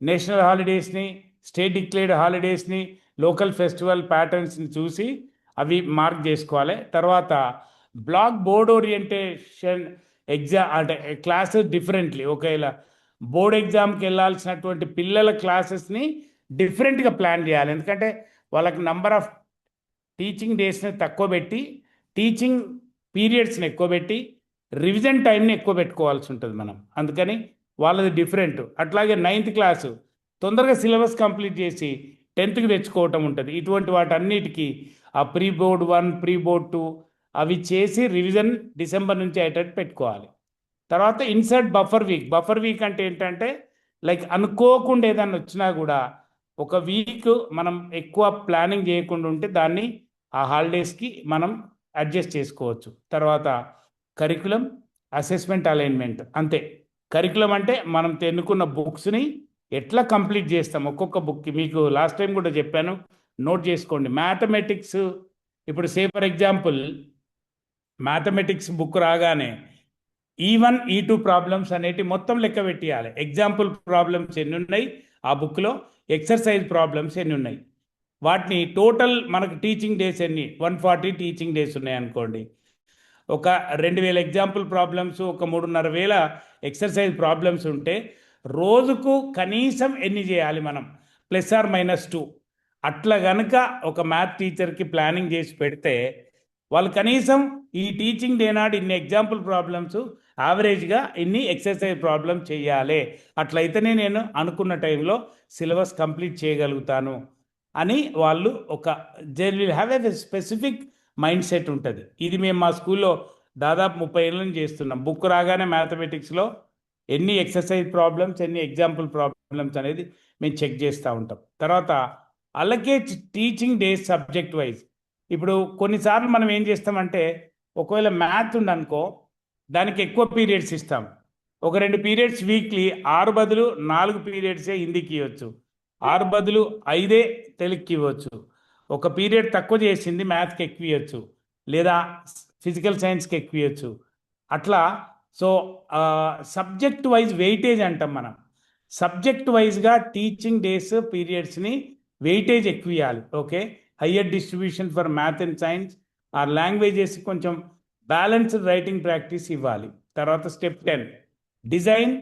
నేషనల్ హాలిడేస్ని, స్టేట్ డిక్లేర్డ్ హాలిడేస్ని, లోకల్ ఫెస్టివల్ ప్యాటర్న్స్ని చూసి అవి మార్క్ చేసుకోవాలి. తర్వాత బ్లాక్ బోర్డ్ ఓరియంటేషన్ ఎగ్జామ్ అంటే క్లాసెస్ డిఫరెంట్లీ. ఒకవేళ బోర్డ్ ఎగ్జామ్కి వెళ్ళాల్సినటువంటి పిల్లల క్లాసెస్ని డిఫరెంట్గా ప్లాన్ చేయాలి. ఎందుకంటే వాళ్ళకి నంబర్ ఆఫ్ టీచింగ్ డేస్ని తక్కువ పెట్టి, టీచింగ్ పీరియడ్స్ని ఎక్కువ పెట్టి, రివిజన్ టైంని ఎక్కువ పెట్టుకోవాల్సి ఉంటుంది మనం. అందుకని వాళ్ళది డిఫరెంట్. అట్లాగే 9th క్లాసు తొందరగా సిలబస్ కంప్లీట్ చేసి 10th తెచ్చుకోవటం ఉంటుంది. ఇటువంటి వాటన్నిటికీ ఆ ప్రీ బోర్డ్ 1, ప్రీ బోర్డ్ 2 అవి చేసి రివిజన్ డిసెంబర్ నుంచి అయ్యేటట్టు పెట్టుకోవాలి. తర్వాత insert buffer week. Buffer week అంటే ఏంటంటే లైక్ అనుకోకుండా ఏదైనా వచ్చినా కూడా ఒక వీక్ మనం ఎక్కువ ప్లానింగ్ చేయకుండా ఉంటే దాన్ని ఆ హాలిడేస్కి మనం అడ్జస్ట్ చేసుకోవచ్చు. తర్వాత కరికులం, అసెస్మెంట్, అలైన్మెంట్. అంతే. కరికులం అంటే మనం ఎన్నుకున్న బుక్స్ని ఎట్లా కంప్లీట్ చేస్తాం, ఒక్కొక్క బుక్కి. మీకు లాస్ట్ టైం కూడా చెప్పాను, నోట్ చేసుకోండి. మ్యాథమెటిక్స్, ఇప్పుడు say for example mathematics book రాగానే E1, E2 ప్రాబ్లమ్స్ అనేటి మొత్తం లెక్క పెట్టేయాలి. ఎగ్జాంపుల్ ప్రాబ్లమ్స్ ఎన్ని ఉన్నాయి ఆ బుక్లో, ఎక్సర్సైజ్ ప్రాబ్లమ్స్ ఎన్ని ఉన్నాయి, వాటిని టోటల్ మనకు టీచింగ్ డేస్ ఎన్ని 140 టీచింగ్ డేస్ ఉన్నాయి అనుకోండి. ఒక 2000 ఎగ్జాంపుల్ ప్రాబ్లమ్స్, ఒక 3500 ఎక్సర్సైజ్ ప్రాబ్లమ్స్ ఉంటే రోజుకు కనీసం ఎన్ని చేయాలి మనం, +or -2. అట్లా కనుక ఒక మ్యాథ్ టీచర్కి ప్లానింగ్ చేసి పెడితే వాళ్ళు కనీసం ఈ టీచింగ్ డే నాడు ఇన్ని ఎగ్జాంపుల్ ప్రాబ్లమ్స్, యావరేజ్గా ఇన్ని ఎక్సర్సైజ్ ప్రాబ్లమ్స్ చేయాలి, అట్లయితేనే నేను అనుకున్న టైంలో సిలబస్ కంప్లీట్ చేయగలుగుతాను అని వాళ్ళు ఒక they will have a specific mind set ఉంటుంది. ఇది మేము మా స్కూల్లో దాదాపు 30 ఏళ్ళ నుంచి చేస్తున్నాం. బుక్ రాగానే మ్యాథమెటిక్స్లో ఎన్ని ఎక్సర్సైజ్ ప్రాబ్లమ్స్, ఎన్ని ఎగ్జాంపుల్ ప్రాబ్లమ్స్ అనేది మేము చెక్ చేస్తూ ఉంటాం. తర్వాత allocate teaching days subject wise. ఇప్పుడు కొన్నిసార్లు మనం ఏం చేస్తామంటే, ఒకవేళ మ్యాథ్ ఉందనుకో దానికి ఎక్కువ పీరియడ్స్ ఇస్తాం. ఒక 2 పీరియడ్స్ వీక్లీ, 6 బదులు 4 పీరియడ్సే హిందీకి ఇవ్వచ్చు, 6 బదులు 5 తెలుగుకి ఇవ్వచ్చు. ఒక పీరియడ్ తక్కువ చేసింది మ్యాథ్కి ఎక్కువ ఇవ్వచ్చు, లేదా ఫిజికల్ సైన్స్కి ఎక్కువ ఇవ్వచ్చు. అట్లా సో సబ్జెక్ట్ వైజ్ వెయిటేజ్ అంటాం మనం. సబ్జెక్ట్ వైజ్గా టీచింగ్ డేస్ పీరియడ్స్ని వెయిటేజ్ ఎక్కువ ఇవ్వాలి. Okay, higher distribution for math and science or languages కొంచెం బ్యాలెన్స్డ్ రైటింగ్ ప్రాక్టీస్ ఇవ్వాలి. తర్వాత step 10 design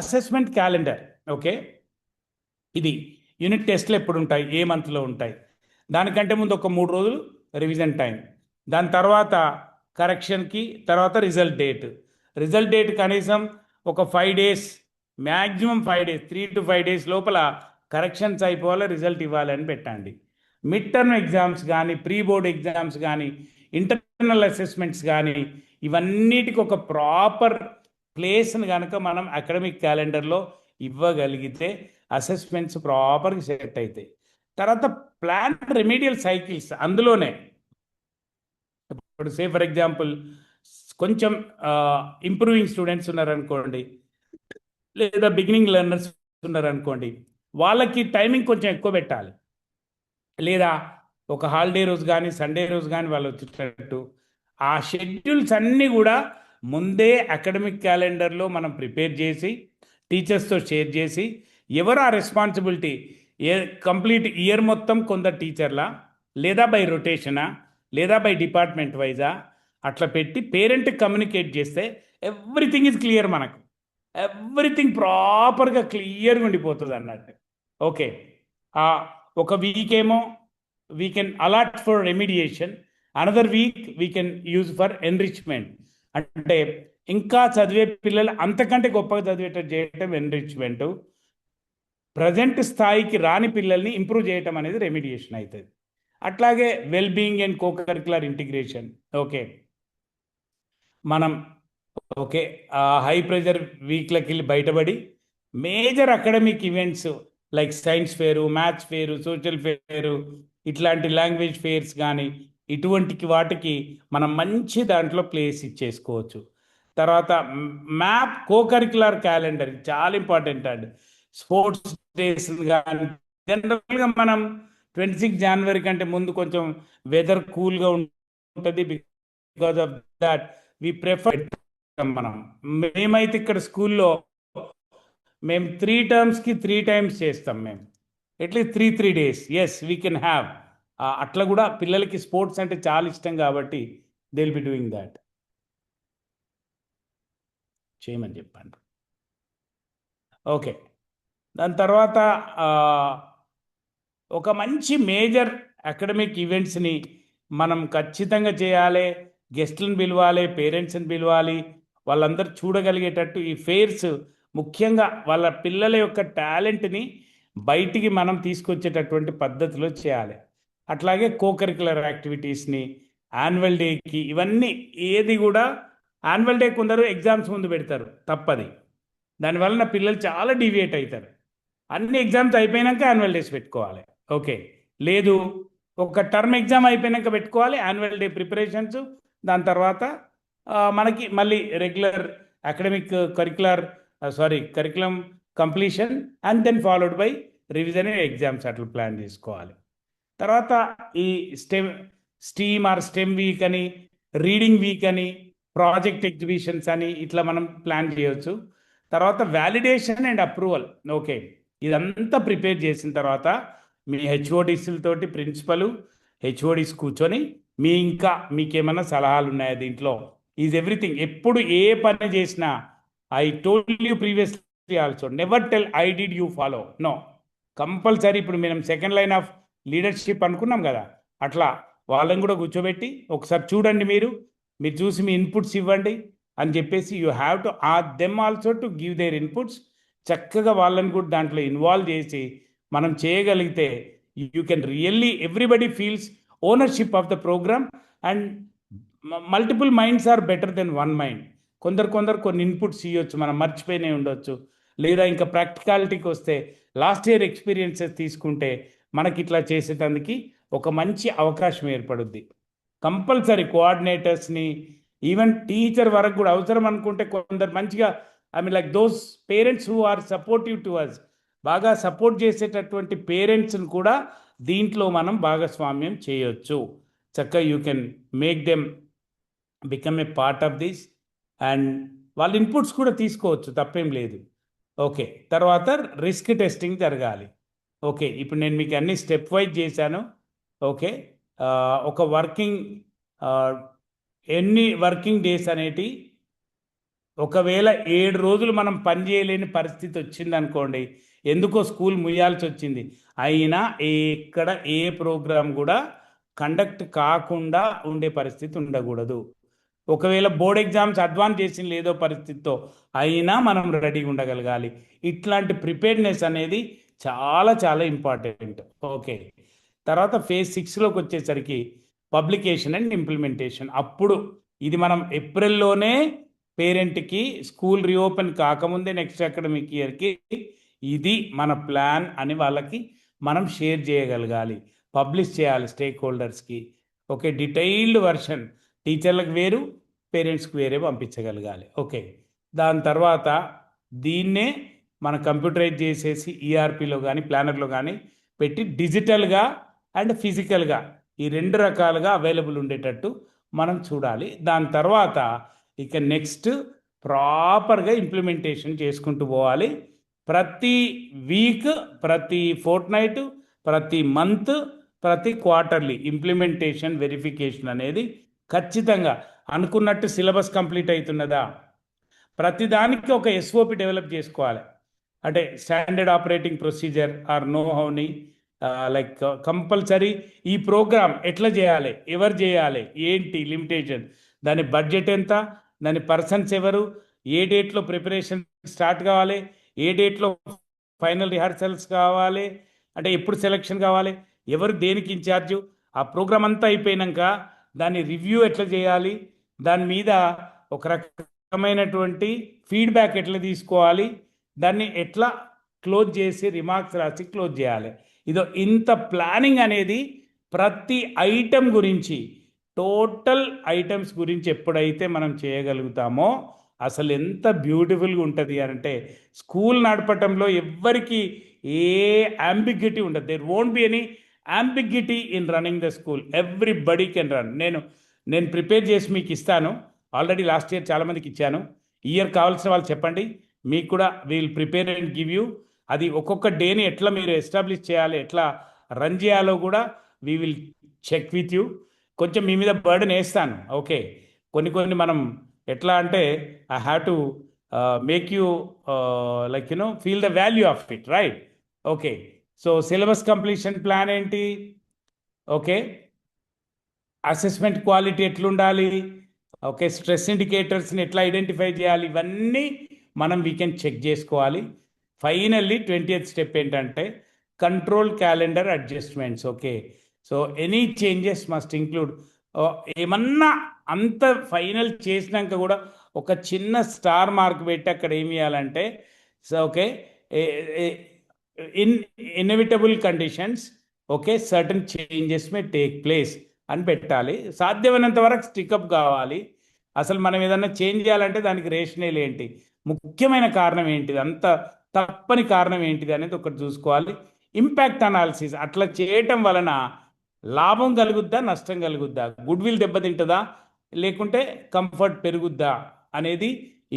assessment calendar. Okay, ఇది యూనిట్ టెస్ట్లు ఎప్పుడు ఉంటాయి, ఏ మంత్లో ఉంటాయి, దానికంటే ముందు ఒక 3 రోజులు రివిజన్ టైం, దాని తర్వాత కరెక్షన్కి, తర్వాత రిజల్ట్ డేట్ కనీసం ఒక 5 days, maximum 5 days, 3 to 5 days లోపల కరెక్షన్స్ అయిపోవాలి, రిజల్ట్ ఇవ్వాలి అని పెట్టండి. మిడ్ టర్మ్ ఎగ్జామ్స్ కానీ, ప్రీ బోర్డ్ ఎగ్జామ్స్ కానీ, ఇంటర్నల్ అసెస్మెంట్స్ కానీ, ఇవన్నిటికి ఒక ప్రాపర్ ప్లేస్ని కనుక మనం అకాడమిక్ క్యాలెండర్లో ఇవ్వగలిగితే అసెస్మెంట్స్ ప్రాపర్గా సెట్ అవుతాయి. తర్వాత ప్లాన్ రెమీడియల్ సైకిల్స్ అందులోనే. ఇప్పుడు సే ఫర్ ఎగ్జాంపుల్ కొంచెం ఇంప్రూవింగ్ స్టూడెంట్స్ ఉన్నారనుకోండి, లేదా బిగినింగ్ లెర్నర్స్ ఉన్నారనుకోండి, వాళ్ళకి టైమింగ్ కొంచెం ఎక్కువ పెట్టాలి, లేదా ఒక హాలిడే రోజు కానీ సండే రోజు కానీ వాళ్ళు వచ్చేటట్టు ఆ షెడ్యూల్స్ అన్నీ కూడా ముందే అకాడమిక్ క్యాలెండర్లో మనం ప్రిపేర్ చేసి టీచర్స్తో షేర్ చేసి, ఎవరు ఆ రెస్పాన్సిబిలిటీ కంప్లీట్ ఇయర్ మొత్తం కొందరు టీచర్లా, లేదా బై రొటేషనా, లేదా బై డిపార్ట్మెంట్ వైజా, అట్లా పెట్టి పేరెంట్కి కమ్యూనికేట్ చేస్తే ఎవ్రీథింగ్ ఈజ్ క్లియర్, మనకు ఎవ్రీథింగ్ ప్రాపర్గా క్లియర్గా ఉండిపోతుంది అన్నట్టు. ఓకే, ఒక వీక్ ఏమో we can a lot for remediation, another week we can use for enrichment. అంటే ఇంకా చదివే పిల్లలు అంతకంటే గొప్పగా చదివేటట్టు చేయటం ఎన్రిచ్మెంటు, ప్రజెంట్ స్థాయికి రాని పిల్లల్ని ఇంప్రూవ్ చేయటం అనేది రెమిడియేషన్ అవుతుంది. అట్లాగే well being and cocurricular integration. Okay, మనం ఓకే హై ప్రెషర్ వీక్లకి వెళ్ళి బయటపడి major academic events like science fair, maths fair, social fair, ఇట్లాంటి లాంగ్వేజ్ ఫేర్స్ కానీ ఇటువంటి వాటికి మనం మంచి దాంట్లో ప్లేస్ ఇచ్చేసుకోవచ్చు. తర్వాత మ్యాప్ కోకరిక్యులర్ క్యాలెండర్ చాలా ఇంపార్టెంట్ అండి. స్పోర్ట్స్ డేస్ కానీ జనరల్గా మనం 26 జనవరి కంటే ముందు కొంచెం వెదర్ కూల్గా ఉంటుంది, because of that we prefer. మనం మేమైతే ఇక్కడ స్కూల్లో మేము 3 టర్మ్స్కి 3 times చేస్తాం, మేము at least 3 days. Yes we can have. అట్లా కూడా పిల్లలకి స్పోర్ట్స్ అంటే చాలా ఇష్టం కాబట్టి they will be doing that. చేయమని చెప్పండి. ఓకే, దాని తర్వాత ఒక మంచి మేజర్ అకాడమిక్ ఈవెంట్స్ని మనం ఖచ్చితంగా చేయాలి, గెస్ట్లను పిలవాలి, పేరెంట్స్ని పిలవాలి, వాళ్ళందరూ చూడగలిగేటట్టు ఈ ఫెయిర్స్ ముఖ్యంగా వాళ్ళ పిల్లల యొక్క టాలెంట్ని బయటికి మనం తీసుకొచ్చేటటువంటి పద్ధతిలో చేయాలి. అట్లాగే కోకరిక్యులర్ యాక్టివిటీస్ని, యాన్యువల్ డేకి, ఇవన్నీ ఏది కూడా యాన్యువల్ డే కొందరు ఎగ్జామ్స్ ముందు పెడతారు, తప్పది. దానివల్ల పిల్లలు చాలా డీవియేట్ అవుతారు. అన్ని ఎగ్జామ్స్ అయిపోయాక యాన్యువల్ డేస్ పెట్టుకోవాలి. ఓకే, లేదు ఒక టర్మ్ ఎగ్జామ్ అయిపోయాక పెట్టుకోవాలి యాన్యువల్ డే ప్రిపరేషన్స్, దాని తర్వాత మనకి మళ్ళీ regular academic curriculum completion and then followed by revision and exams అట్లా ప్లాన్ చేసుకోవాలి. తర్వాత ఈ స్టీమ్ ఆర్ స్టెమ్ వీక్ అని, రీడింగ్ వీక్ అని, ప్రాజెక్ట్ ఎగ్జిబిషన్స్ అని ఇట్లా మనం ప్లాన్ చేయవచ్చు. తర్వాత వ్యాలిడేషన్ అండ్ అప్రూవల్. ఓకే, ఇదంతా ప్రిపేర్ చేసిన తర్వాత మీ హెచ్ఓడిస్లతోటి ప్రిన్సిపల్ హెచ్ఓడిస్ కూర్చొని మీకేమైనా సలహాలు ఉన్నాయా దీంట్లో ఈజ్ ఎవ్రీథింగ్. ఎప్పుడు ఏ పని చేసినా I told you previously also, never tell I did you follow, no. Compulsory ఇప్పుడు మనం సెకండ్ లైన్ ఆఫ్ లీడర్షిప్ అనుకున్నాం కదా, అట్లా వాళ్ళని కూడా కూర్చోబెట్టి ఒకసారి చూడండి, మీరు చూసి మీ ఇన్పుట్స్ ఇవ్వండి అని చెప్పేసి you have to ask them also to give their inputs. చక్కగా వాళ్ళని కూడా దాంట్లో ఇన్వాల్వ్ చేసి మనం చేయగలిగితే you can really everybody feels ownership of the programme and multiple minds are better then one mind. కొందరు కొన్ని ఇన్పుట్స్ ఇవ్వచ్చు, మనం మర్చిపోయినే ఉండొచ్చు, లేదా ఇంకా ప్రాక్టికాలిటీకి వస్తే లాస్ట్ ఇయర్ ఎక్స్పీరియన్సెస్ తీసుకుంటే మనకి ఇట్లా చేసేటందుకు ఒక మంచి అవకాశం ఏర్పడుద్ది. కంపల్సరీ కోఆర్డినేటర్స్ని ఈవెన్ టీచర్ వరకు కూడా అవసరం అనుకుంటే కొందరు మంచిగా like those parents who are supportive to us, బాగా సపోర్ట్ చేసేటటువంటి పేరెంట్స్ని కూడా దీంట్లో మనం భాగస్వామ్యం చేయొచ్చు. చక్కగా you can make them become a part of this and వాళ్ళ ఇన్పుట్స్ కూడా తీసుకోవచ్చు, తప్పేం లేదు. ఓకే, తర్వాత రిస్క్ టెస్టింగ్ జరగాలి. ఓకే, ఇప్పుడు నేను మీకు అన్ని స్టెప్ వైజ్ చేశాను. ఓకే, ఒక ఎన్ని వర్కింగ్ డేస్ అనేటి, ఒకవేళ 7 రోజులు మనం పని చేయలేని పరిస్థితి వచ్చింది అనుకోండి, ఎందుకో స్కూల్ ముయ్యాల్సి వచ్చింది, అయినా ఎక్కడ ఏ ప్రోగ్రామ్ కూడా కండక్ట్ కాకుండా ఉండే పరిస్థితి ఉండకూడదు. ఒకవేళ బోర్డ్ ఎగ్జామ్స్ అడ్వాన్స్ చేసిన లేదో పరిస్థితితో అయినా మనం రెడీగా ఉండగలగాలి. ఇట్లాంటి ప్రిపేర్నెస్ అనేది చాలా చాలా ఇంపార్టెంట్. ఓకే, తర్వాత ఫేజ్ 6లోకి వచ్చేసరికి పబ్లికేషన్ అండ్ ఇంప్లిమెంటేషన్. అప్పుడు ఇది మనం ఏప్రిల్లోనే పేరెంట్కి స్కూల్ రీఓపెన్ కాకముందే నెక్స్ట్ అకాడమిక్ ఇయర్కి ఇది మన ప్లాన్ అని వాళ్ళకి మనం షేర్ చేయగలగాలి, పబ్లిష్ చేయాలి స్టేక్ హోల్డర్స్కి. ఓకే, డీటెయిల్డ్ వర్షన్ టీచర్లకు వేరు, పేరెంట్స్కి వేరే పంపించగలగాలి. ఓకే, దాని తర్వాత దీన్నే మన కంప్యూటరైజ్ చేసేసి ఈఆర్పిలో కానీ ప్లానర్లో కానీ పెట్టి డిజిటల్గా అండ్ ఫిజికల్గా ఈ 2 రకాలుగా అవైలబుల్ ఉండేటట్టు మనం చూడాలి. దాని తర్వాత ఇక నెక్స్ట్ ప్రాపర్గా ఇంప్లిమెంటేషన్ చేసుకుంటూ పోవాలి. ప్రతి వీక్, ప్రతి ఫోర్ట్నైట్, ప్రతి మంత్, ప్రతి క్వార్టర్లీ ఇంప్లిమెంటేషన్ వెరిఫికేషన్ అనేది ఖచ్చితంగా అనుకున్నట్టు సిలబస్ కంప్లీట్ అవుతున్నదా, ప్రతిదానికి ఒక ఎస్ఓపి డెవలప్ చేసుకోవాలి. అంటే standard operating procedure or know హౌని లైక్ కంపల్సరీ ఈ ప్రోగ్రామ్ ఎట్లా చేయాలి, ఎవరు చేయాలి, ఏంటి లిమిటేషన్, దాని బడ్జెట్ ఎంత, దాని పర్సన్స్ ఎవరు, ఏ డేట్లో ప్రిపరేషన్ స్టార్ట్ కావాలి, ఏ డేట్లో ఫైనల్ రిహార్సల్స్ కావాలి, అంటే ఎప్పుడు సెలెక్షన్ కావాలి, ఎవరు దేనికి ఇన్ఛార్జు, ఆ ప్రోగ్రామ్ అంతా అయిపోయినాక దాన్ని రివ్యూ ఎట్లా చేయాలి, దాని మీద ఒక రకమైనటువంటి ఫీడ్బ్యాక్ ఎట్లా తీసుకోవాలి, దాన్ని ఎట్లా క్లోజ్ చేసి రిమార్క్స్ రాసి క్లోజ్ చేయాలి. ఇదో ఇంత ప్లానింగ్ అనేది ప్రతి ఐటెం గురించి, టోటల్ ఐటమ్స్ గురించి ఎప్పుడైతే మనం చేయగలుగుతామో అసలు ఎంత బ్యూటిఫుల్గా ఉంటుంది అంటే స్కూల్ నడపటంలో ఎవ్వరికి ఏ అంబిగ్యూటీ ఉండదు. There won't be any ambiguity in running the school, everybody can run. నేను ప్రిపేర్ చేసి మీకు ఇస్తాను, ఆల్రెడీ లాస్ట్ ఇయర్ చాలామందికి ఇచ్చాను. ఈ ఇయర్ కావాల్సిన వాళ్ళు చెప్పండి, మీకు కూడా we'll prepare and give you. అది ఒక్కొక్క డేని ఎట్లా మీరు ఎస్టాబ్లిష్ చేయాలి, ఎట్లా రన్ చేయాలో కూడా we will check with you. కొంచెం మీ మీద బర్డెన్ వేస్తాను. ఓకే, కొన్ని మనం ఎట్లా అంటే I have to make you like feel the value of it, right? Okay, so syllabus completion plan ఏంటి, ఓకే, అసెస్మెంట్ క్వాలిటీ ఎట్లుండాలి, ఓకే, స్ట్రెస్ ఇండికేటర్స్ని ఎట్లా ఐడెంటిఫై చేయాలి, ఇవన్నీ మనం వీ కెన్ చెక్ చేసుకోవాలి. ఫైనల్లీ 20th స్టెప్ ఏంటంటే control calendar adjustments. Okay, so any changes must include, ఏమన్నా అంత ఫైనల్ చేసినాక కూడా ఒక చిన్న స్టార్ మార్క్ పెట్టి అక్కడ ఏమి చేయాలంటే, so okay, in inevitable conditions, okay, certain changes may take place అని పెట్టాలి. సాధ్యమైనంత వరకు స్టికప్ కావాలి. అసలు మనం ఏదన్నా చేంజ్ చేయాలంటే దానికి రేషనల్ ఏంటి, ముఖ్యమైన కారణం ఏంటిది, అంత తప్పని కారణం ఏంటిది అనేది ఒకటి చూసుకోవాలి. ఇంపాక్ట్ అనాలిసిస్, అట్లా చేయటం వలన లాభం కలుగుద్దా, నష్టం కలుగుద్దా, గుడ్ విల్ దెబ్బతింటుందా, లేకుంటే కంఫర్ట్ పెరుగుద్దా అనేది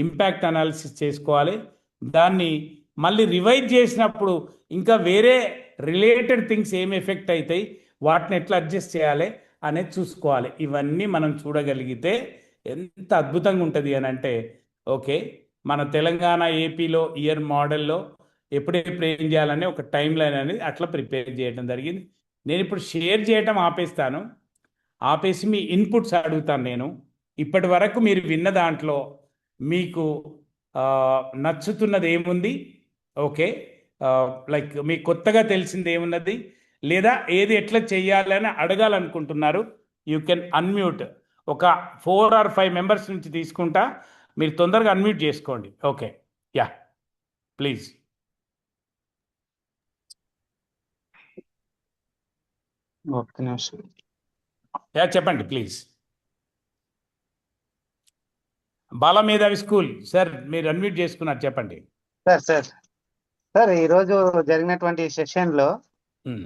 ఇంపాక్ట్ అనాలిసిస్ చేసుకోవాలి. దాన్ని మళ్ళీ రివైజ్ చేసినప్పుడు ఇంకా వేరే రిలేటెడ్ థింగ్స్ ఏం ఎఫెక్ట్ అవుతాయి, వాటిని ఎట్లా అడ్జస్ట్ చేయాలి అనేది చూసుకోవాలి. ఇవన్నీ మనం చూడగలిగితే ఎంత అద్భుతంగా ఉంటుంది అని అంటే, ఓకే, మన తెలంగాణ ఏపీలో ఇయర్ మోడల్లో ఎప్పుడెప్పుడు ఏం చేయాలని ఒక టైం లైన్ అనేది అట్లా ప్రిపేర్ చేయడం జరిగింది. నేను ఇప్పుడు షేర్ చేయటం ఆపేస్తాను, ఆపేసి మీ ఇన్పుట్స్ అడుగుతాను. నేను ఇప్పటి వరకు మీరు విన్న దాంట్లో మీకు నచ్చుతున్నది ఏముంది, ఓకే, లైక్ మీకు కొత్తగా తెలిసింది ఏమున్నది, లేదా ఏది ఎట్లా చెయ్యాలని అడగాలనుకుంటున్నారు, యూ కెన్ అన్మ్యూట్. ఒక 4 or 5 మెంబర్స్ నుంచి తీసుకుంటా, మీరు తొందరగా అన్మ్యూట్ చేసుకోండి. Okay, yeah please. ఒక్క నిమిషం. యా చెప్పండి ప్లీజ్. బాలమేధావి స్కూల్ సార్, మీరు అన్మ్యూట్ చేసుకున్నారు, చెప్పండి. సార్ ఈరోజు జరిగినటువంటి సెషన్లో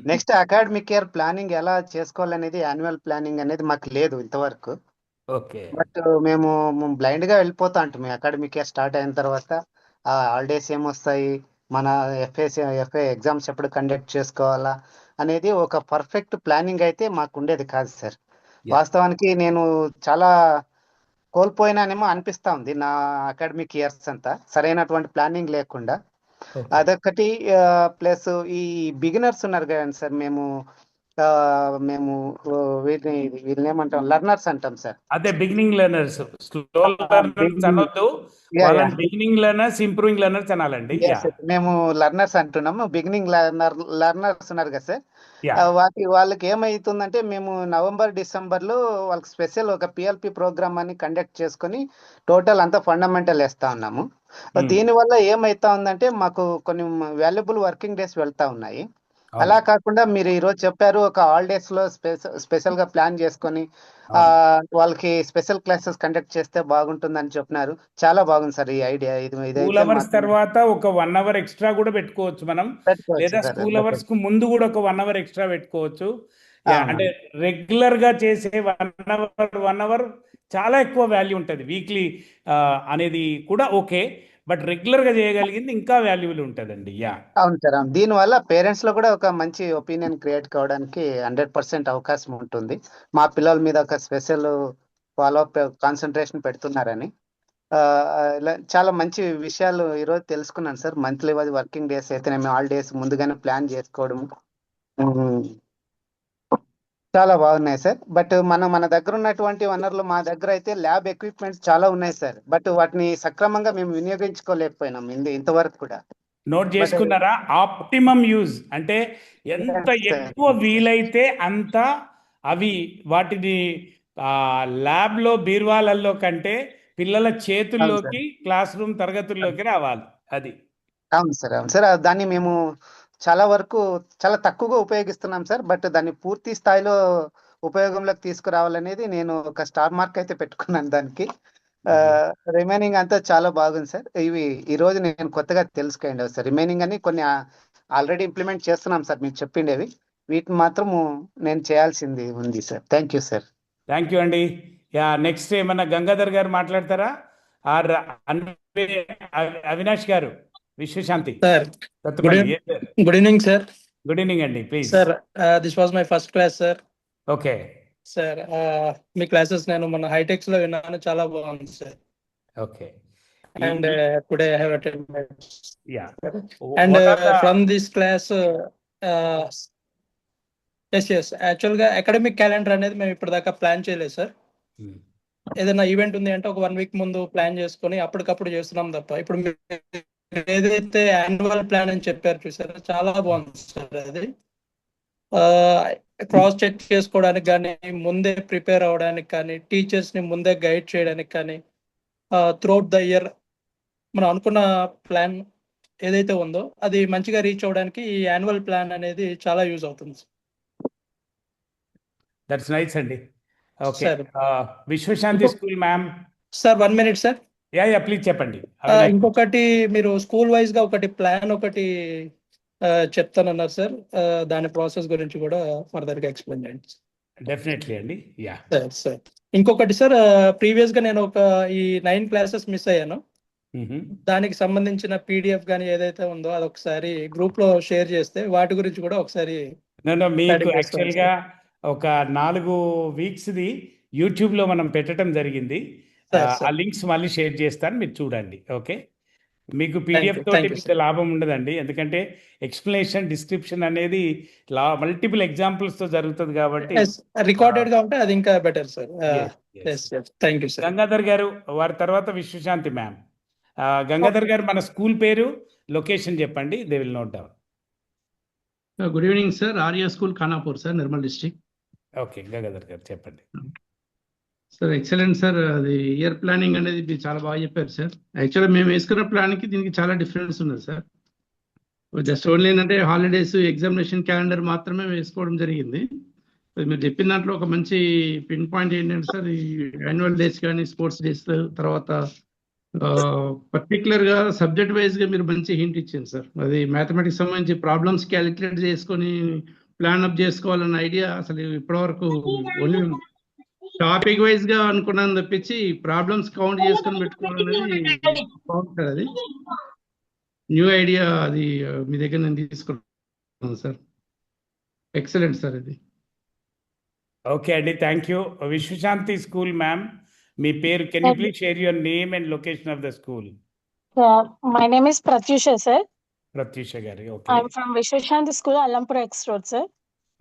నెక్స్ట్ అకాడమిక్ ఇయర్ ప్లానింగ్ ఎలా చేసుకోవాలనేది, యాన్యువల్ ప్లానింగ్ అనేది మాకు లేదు ఇంతవరకు. ఓకే, బట్ మేము బ్లైండ్గా వెళ్ళిపోతా ఉంటాం. అకాడమిక్ ఇయర్ స్టార్ట్ అయిన తర్వాత హాలిడేస్ ఏమొస్తాయి, మన ఎఫ్ఏ ఎగ్జామ్స్ ఎప్పుడు కండక్ట్ చేసుకోవాలా అనేది ఒక పర్ఫెక్ట్ ప్లానింగ్ అయితే మాకు ఉండేది కాదు సార్. వాస్తవానికి నేను చాలా కోల్పోయినానేమో అనిపిస్తా ఉంది నా అకాడమిక్ ఇయర్స్ అంతా, సరైనటువంటి ప్లానింగ్ లేకుండా. అదొకటి. ప్లస్ ఈ బిగినర్స్ ఉన్నారు కదండి సార్, మేము వీళ్ళని ఏమంటాం, లర్నర్స్ అంటాం సార్. అదే బిగినింగ్ లెర్నర్స్, స్లో లెర్నర్స్ అనొద్దు, వాళ్ళని బిగినింగ్ లెర్నర్స్, ఇంప్రూవింగ్ లెర్నర్స్ అనాలండి. మేము లర్నర్స్ అంటున్నాము. బిగినింగ్ లర్నర్స్ ఉన్నారు కదా సార్, వాళ్ళకి ఏమవుతుందంటే, మేము నవంబర్ డిసెంబర్లో వాళ్ళకి స్పెషల్ ఒక పిఎల్పి ప్రోగ్రామ్ అని కండక్ట్ చేసుకొని టోటల్ అంతా ఫండమెంటల్ వేస్తా ఉన్నాము. దీనివల్ల ఏమైతా ఉందంటే, మాకు కొన్ని వాల్యుబుల్ వర్కింగ్ డేస్ వెళ్తా ఉన్నాయి. అలా కాకుండా మీరు ఈరోజు చెప్పారు, ఒక హాలిడేస్ లో స్పెషల్ గా ప్లాన్ చేసుకొని వాళ్ళకి స్పెషల్ క్లాసెస్ కండక్ట్ చేస్తే బాగుంటుందని చెప్పినారు. చాలా బాగుంది సార్ ఈ ఐడియా. స్కూల్ అవర్స్ తర్వాత ఒక 1 hour ఎక్స్ట్రా కూడా పెట్టుకోవచ్చు మనం, లేదా స్కూల్ అవర్స్ కు ముందు కూడా ఒక 1 hour ఎక్స్ట్రా పెట్టుకోవచ్చు. అంటే రెగ్యులర్ గా చేసే 1 hour చాలా ఎక్కువ వాల్యూ ఉంటుంది. వీక్లీ అనేది కూడా ఓకే, బట్ రెగ్యులర్ గా చేయగలిగింది ఇంకా వాల్యుబుల్ ఉంటుందండి. అవును సార్, అవును. దీనివల్ల పేరెంట్స్ లో కూడా ఒక మంచి ఒపీనియన్ క్రియేట్ కావడానికి 100% అవకాశం ఉంటుంది. మా పిల్లల మీద ఒక స్పెషల్ ఫాలోఅప్ కాన్సన్ట్రేషన్ పెడుతున్నారని చాలా మంచి విషయాలు ఈరోజు తెలుసుకున్నాను sir. Monthly wise working days అయితే మేము హాలిడేస్ ముందుగానే ప్లాన్ చేసుకోవడం చాలా బాగున్నాయి సార్. బట్ మన దగ్గర ఉన్నటువంటి వనరులు, మా దగ్గర అయితే ల్యాబ్ ఎక్విప్మెంట్స్ చాలా ఉన్నాయి సార్, బట్ వాటిని సక్రమంగా మేము వినియోగించుకోలేకపోయినాం ఇంతవరకు కూడా. నోట్ చేసుకున్నారా? ఆప్టిమమ్ యూజ్ అంటే ఎంత ఎక్కువ వీలైతే అంత అవి వాటిని ల్యాబ్లో బీర్వాలల్లో కంటే పిల్లల చేతుల్లోకి, క్లాస్ రూమ్ తరగతుల్లోకి రావాలి. అది అవును సార్, అవును సార్. దాన్ని మేము చాలా వరకు చాలా తక్కువగా ఉపయోగిస్తున్నాం సార్, బట్ దాన్ని పూర్తి స్థాయిలో ఉపయోగంలోకి తీసుకురావాలనేది నేను ఒక స్టార్ మార్క్ అయితే పెట్టుకున్నాను దానికి. రిమైనింగ్ అంతా చాలా బాగుంది సార్. ఇవి ఈ రోజు నేను కొత్తగా తెలుసుకోండి సార్. రిమైనింగ్ అని కొన్ని ఆల్రెడీ ఇంప్లిమెంట్ చేస్తున్నాం సార్, మీకు చెప్పిండేవి. వీటిని మాత్రము నేను చేయాల్సింది ఉంది sir. Thank you sir. Thank you అండి. నెక్స్ట్ ఏమన్నా గంగాధర్ గారు మాట్లాడతారా? ఆర్ అవినాష్ గారు? Vishwashanti sir, good evening sir. Good evening అండి, please. Sir, this was my first class sir. Okay sir, మీ క్లాసెస్ నేను మన హైటెక్స్ లో విన్నాను, చాలా బాగుంది సార్. Okay. And today I have attended. And from this class, yes actual గా అకాడమిక్ క్యాలెండర్ అనేది మేము ఇప్పటిదాకా ప్లాన్ చేయలేదు సార్. ఏదైనా ఈవెంట్ ఉంది అంటే ఒక 1 week ముందు ప్లాన్ చేసుకొని అప్పటికప్పుడు చేస్తున్నాం తప్ప, ఇప్పుడు ఏదైతే యాన్యువల్ ప్లాన్ అని చెప్పారు చూసారా, చాలా బాగుంది సార్. అది క్రాస్ చెక్ చేసుకోవడానికి కానీ, ముందే ప్రిపేర్ అవ్వడానికి కానీ, టీచర్స్ ని ముందే గైడ్ చేయడానికి కానీ, త్రూఅవుట్ ద ఇయర్ మనం అనుకున్న ప్లాన్ ఏదైతే ఉందో అది మంచిగా రీచ్ అవ్వడానికి ఈ యాన్యువల్ ప్లాన్ అనేది చాలా యూజ్ అవుతుంది. దట్స్ నైస్ అండి. Okay, Vishwashanti school ma'am. Sir 1 minute sir. Yeah please చెప్పండి. ఇంకొకటి, మీరు స్కూల్ వైజ్ గా ఒకటి ప్లాన్ ఒకటి చెప్తానన్నారు సార్, దాని ప్రాసెస్ గురించి కూడా ఫర్దర్ గా ఎక్స్ప్లెయిన్ చేయండి. డెఫినెట్లీ అండి. సార్ ఇంకొకటి సార్, ప్రీవియస్ గా నేను ఈ 9 classes మిస్ అయ్యాను. దానికి సంబంధించిన పీడిఎఫ్ కానీ ఏదైతే ఉందో అది ఒకసారి గ్రూప్ లో షేర్ చేస్తే వాటి గురించి కూడా ఒకసారి మీకు chatting చేస్తాం యాక్చువల్గా ఒక 4 వీక్స్ది యూట్యూబ్లో మనం పెట్టడం జరిగింది. సార్ ఆ సార్ లింక్స్ మళ్ళీ షేర్ చేస్తాను, మీరు చూడండి. ఓకే, మీకు పీడిఎఫ్ తోటి థ్యాంక్ యూ పెద్ద లాభం ఉండదండి, ఎందుకంటే ఎక్స్ప్లెనేషన్ డిస్క్రిప్షన్ అనేది మల్టిపుల్ ఎగ్జాంపుల్స్తో జరుగుతుంది కాబట్టి. రికార్డెడ్ గా ఉంటే అది ఇంకా better sir. Yes, yes. Thank you sir. Gangadhar గారు, వారి తర్వాత విశ్వశాంతి మ్యామ్. గంగాధర్ గారు, మన స్కూల్ పేరు, లొకేషన్ చెప్పండి, they will note down. Good evening sir, Arya school Khanapur sir, Nirmal district. Okay, Gangadhar గారు చెప్పండి. సార్ ఎక్సలెంట్ సార్, అది ఇయర్ ప్లానింగ్ అనేది మీరు చాలా బాగా చెప్పారు సార్. యాక్చువల్గా మేము వేసుకున్న ప్లాన్కి దీనికి చాలా డిఫరెన్స్ ఉన్నది సార్. జస్ట్ ఓన్లీ ఏంటంటే హాలిడేస్, ఎగ్జామినేషన్ క్యాలెండర్ మాత్రమే వేసుకోవడం జరిగింది. మీరు చెప్పిన దాంట్లో ఒక మంచి పిన్ పాయింట్ ఏంటంటే సార్, ఈ యాన్యువల్ డేస్ కానీ స్పోర్ట్స్ డేస్ తర్వాత పర్టికులర్గా సబ్జెక్ట్ వైజ్గా మీరు మంచి హింట్ ఇచ్చింది సార్. అది మ్యాథమెటిక్స్ సంబంధించి ప్రాబ్లమ్స్ క్యాలిక్యులేట్ చేసుకొని ప్లాన్ అప్ చేసుకోవాలన్న ఐడియా అసలు ఇప్పటివరకు ఓన్లీ టాపిక్ వైజ్ గా అనుకున్నాను తప్పించి ప్రాబ్లమ్స్ కౌంట్ చేసుకొని పెట్టుకోవాలనేది బాగుంటుంది. అది న్యూ ఐడియా, అది మీ దగ్గర నేను తీసుకున్నాను సార్. ఎక్సలెంట్ సార్ ఇది. ఓకే అండి, thank you. Vishwashanti school ma'am, మీ పేరు, can you please share your name and location of the school? My name is Pratyusha, sir. Pratyusha గారి. Okay, I'm from Vishwashanti School, Alampur X Road, sir.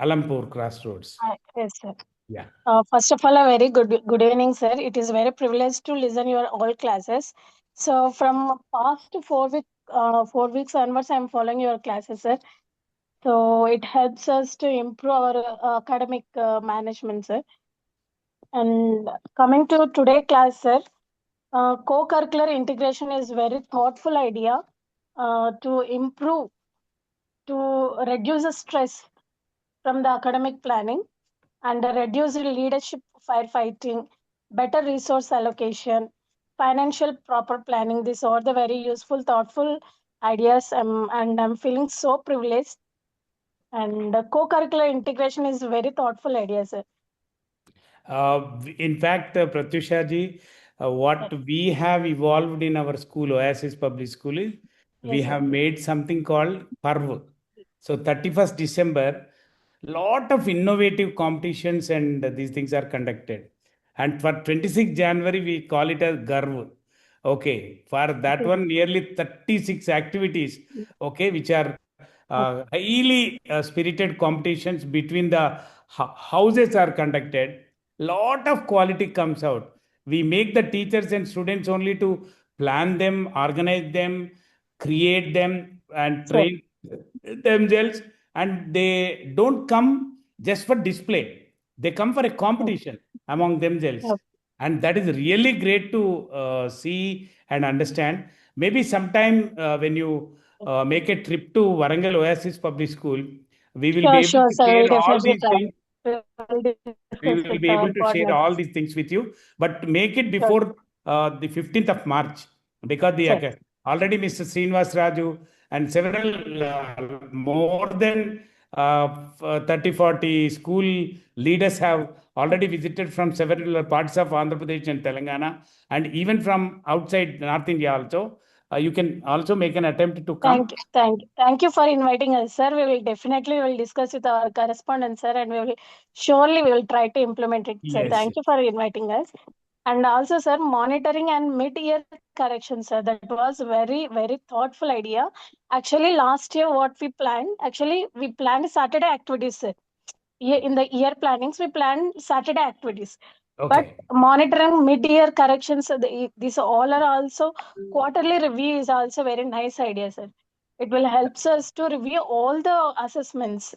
Alampur cross roads. Yes, sir. Yeah. First of all, a very good evening, sir. It is very privileged to listen your all classes. So from past 4 weeks onwards, I'm following your classes, sir. So it helps us to improve our academic management, sir. And coming to today class, sir, co-curricular integration is very thoughtful idea to improve, to reduce the stress from the academic planning and reduce leadership firefighting, better resource allocation, financial proper planning. These are the very useful, thoughtful ideas, and I'm feeling so privileged. And co-curricular integration is very thoughtful idea, sir. In fact, Pratyusha ji, what we have evolved in our school, Oasis Public School, is we Yes, sir. have made something called Parv. So 31st December, lot of innovative competitions and these things are conducted. And for 26th January, we call it as Garv. Okay, for that one, nearly 36 activities, okay, which are highly spirited competitions between the houses are conducted. Lot of quality comes out. We make the teachers and students only to plan them, organize them, create them, and train themselves. And they don't come just for display. They come for a competition among themselves. And that is really great to see and understand. Maybe sometime when you make a trip to Warangal Oasis Public School, we will be able Sure, to sir. share We'll all definitely these try. things. We will be able to share all these things with you, but make it before the 15th of March, because the already Mr. Srinivas Raju and several more than 30-40 school leaders have already visited from several parts of Andhra Pradesh and Telangana, and even from outside North India also. You can also make an attempt to come. Thank you for inviting us, sir. We will definitely discuss with our correspondent, sir, and we will try to implement it, sir. Yes, Thank you for inviting us. And also, sir, monitoring and mid-year correction, sir, that was very, very thoughtful idea. Actually, last year what we planned, we planned Saturday activities, sir. In the year plannings, we planned Saturday activities. Okay. But monitoring mid-year corrections, these all are also quarterly review is also very nice idea, sir. It will help us to review all the assessments.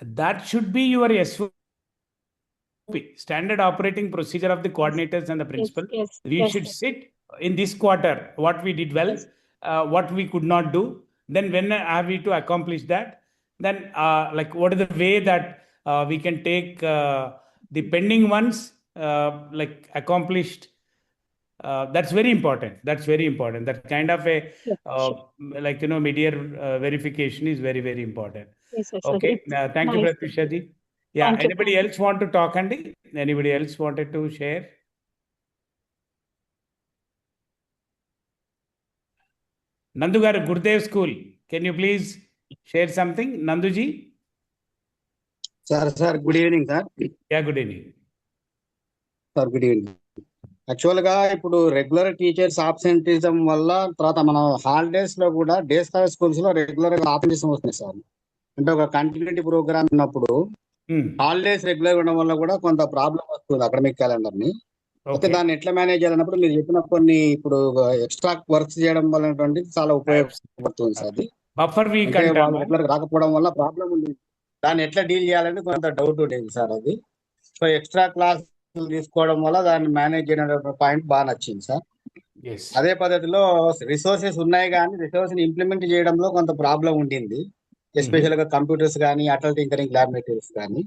That should be your SOP, standard operating procedure of the coordinators and the principal. Yes, We should sit in this quarter what we did well, what we could not do. Then when are we to accomplish that? Then like what is the way that we can take the pending ones like accomplished? That's very important. That kind of a like mid-year verification is very, very important. Yes, sir. Okay, thank you, Nice. Pratyusha ji. Yeah, Thank you. anybody else want to talk, Andy? Anybody else wanted to share? నందు గారు, Gurudev school, can you please share something? Nanduji. Sir good evening sir. Yeah, good evening sir. Good evening. Actual గా ఇప్పుడు regular teachers absenteeism వల్ల తర్వాత మనం holidays లో కూడా day scholar schools లో రెగ్యులర్ గా ఆబ్సెంటిజం వస్తుంది సార్. అంటే ఒక కంటిన్యూటీ ప్రోగ్రామ్ ఉన్నప్పుడు హాలిడేస్ రెగ్యులర్ ఉండడం వల్ల కూడా కొంత ప్రాబ్లం వస్తుంది అకాడమిక్ క్యాలెండర్ ని. అయితే దాన్ని ఎట్లా మేనేజ్ చేయాలన్నప్పుడు మీరు చెప్పిన కొన్ని ఇప్పుడు ఎక్స్ట్రా వర్క్స్ చేయడం వల్ల చాలా ఉపయోగపడుతుంది సార్. అది బఫర్ వీక్ అంటే వాళ్ళు రెగ్యులర్ రాకపోవడం వల్ల ప్రాబ్లం ఉంది. దాన్ని ఎట్లా డీల్ చేయాలని కొంత డౌట్ ఉండేది సార్. అది సో ఎక్స్ట్రా క్లాస్ తీసుకోవడం వల్ల దాన్ని మేనేజ్ చేయడం పాయింట్ బాగా నచ్చింది సార్. అదే పద్ధతిలో రిసోర్సెస్ ఉన్నాయి కానీ రిసోర్స్ ని ఇంప్లిమెంట్ చేయడంలో కొంత ప్రాబ్లం ఉండింది. ఎస్పెషల్ గా కంప్యూటర్స్ కానీ అటల్ టింకరింగ్ ల్యాబ్ మెటీరియల్స్ కానీ.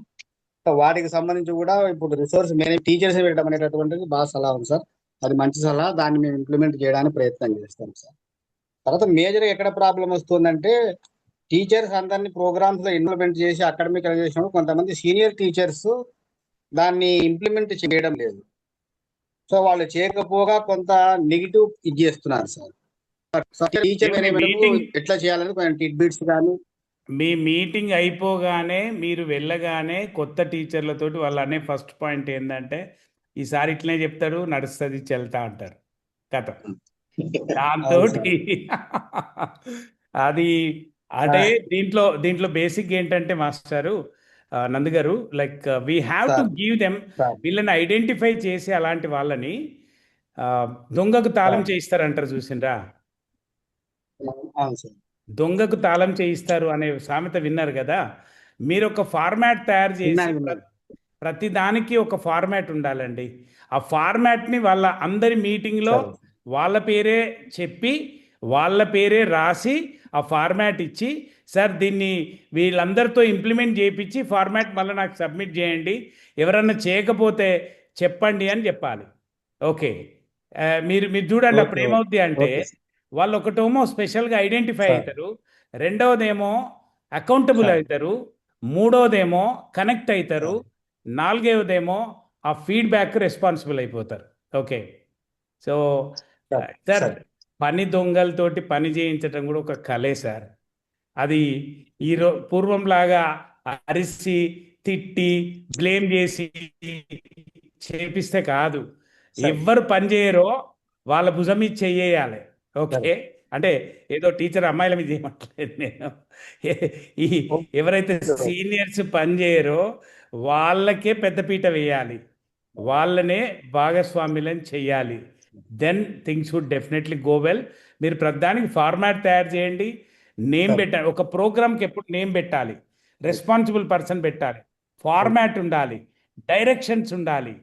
సో వాటికి సంబంధించి కూడా ఇప్పుడు రిసోర్స్ టీచర్స్ పెట్టడం అనేటటువంటిది బాగా సలహా ఉంది సార్. అది మంచి సలహా. దాన్ని మేము ఇంప్లిమెంట్ చేయడానికి ప్రయత్నం చేస్తాం సార్. తర్వాత మేజర్ ఎక్కడ ప్రాబ్లం వస్తుందంటే టీచర్స్ అందరినీ ప్రోగ్రామ్స్ లో ఇంప్లిమెంట్ చేసి అకాడమిక్ చేసినప్పుడు కొంతమంది సీనియర్ టీచర్స్ దాన్ని ఇంప్లిమెంట్ చేయడం లేదు. సో వాళ్ళు చేయకపోగా కొంత నెగిటివ్ ఇది చేస్తున్నారు సార్. టీచర్ ఎట్లా చేయాలని కొంచెం టిట్ బిట్స్ కానీ. మీ మీటింగ్ అయిపోగానే మీరు వెళ్ళగానే కొత్త టీచర్లతోటి వాళ్ళు అనే ఫస్ట్ పాయింట్ ఏంటంటే ఈసారి ఇట్లనే చెప్తాడు, నడుస్తుంది, చెల్తా అంటారు కథ. దాంతో అది అంటే దీంట్లో బేసిక్ ఏంటంటే మాస్టారు నందు గారు, like we have to give them, వీళ్ళని ఐడెంటిఫై చేసి అలాంటి వాళ్ళని దొంగకు తాళం చేయిస్తారంటారు చూసిండ్రా? దొంగకు తాళం చేయిస్తారు అనే సామెత విన్నారు కదా? మీరు ఒక ఫార్మాట్ తయారు చేసి ప్రతి దానికి ఒక ఫార్మాట్ ఉండాలండి. ఆ ఫార్మాట్ని వాళ్ళ అందరి మీటింగ్లో వాళ్ళ పేరే చెప్పి వాళ్ళ పేరే రాసి ఆ ఫార్మాట్ ఇచ్చి, సార్ దీన్ని వీళ్ళందరితో ఇంప్లిమెంట్ చేయించి ఫార్మాట్ మళ్ళీ నాకు సబ్మిట్ చేయండి, ఎవరన్నా చేయకపోతే చెప్పండి అని చెప్పాలి. ఓకే, మీరు చూడండి అప్పుడు ఏమవుద్ది అంటే వాళ్ళు ఒకటేమో స్పెషల్గా ఐడెంటిఫై అవుతారు, రెండవదేమో అకౌంటబుల్ అవుతారు, మూడవదేమో కనెక్ట్ అవుతారు, నాలుగవదేమో ఆ ఫీడ్బ్యాక్ రెస్పాన్సిబుల్ అయిపోతారు. ఓకే, సో సార్ పని దొంగలతోటి పని చేయించడం కూడా ఒక కళే సార్. అది పూర్వంలాగా అరిసి తిట్టి బ్లేమ్ చేసి చేపిస్తే కాదు. ఎవ్వరు పని చేయరో వాళ్ళ భుజం మీద చెయ్యాలి. ఓకే, అంటే ఏదో టీచర్ అమ్మాయిల మీద చేయమంటలేదు నేను. ఎవరైతే సీనియర్స్ పని చేయరో వాళ్ళకే పెద్దపీట వేయాలి, వాళ్ళనే భాగస్వామ్యులను చెయ్యాలి. Then things would definitely go well. మీరు ప్రతిదానికి ఫార్మాట్ తయారు చేయండి, నేమ్ పెట్టాలి. ఒక ప్రోగ్రామ్కి ఎప్పుడు నేమ్ పెట్టాలి, రెస్పాన్సిబుల్ పర్సన్ పెట్టాలి, ఫార్మాట్ ఉండాలి, డైరెక్షన్స్ ఉండాలి,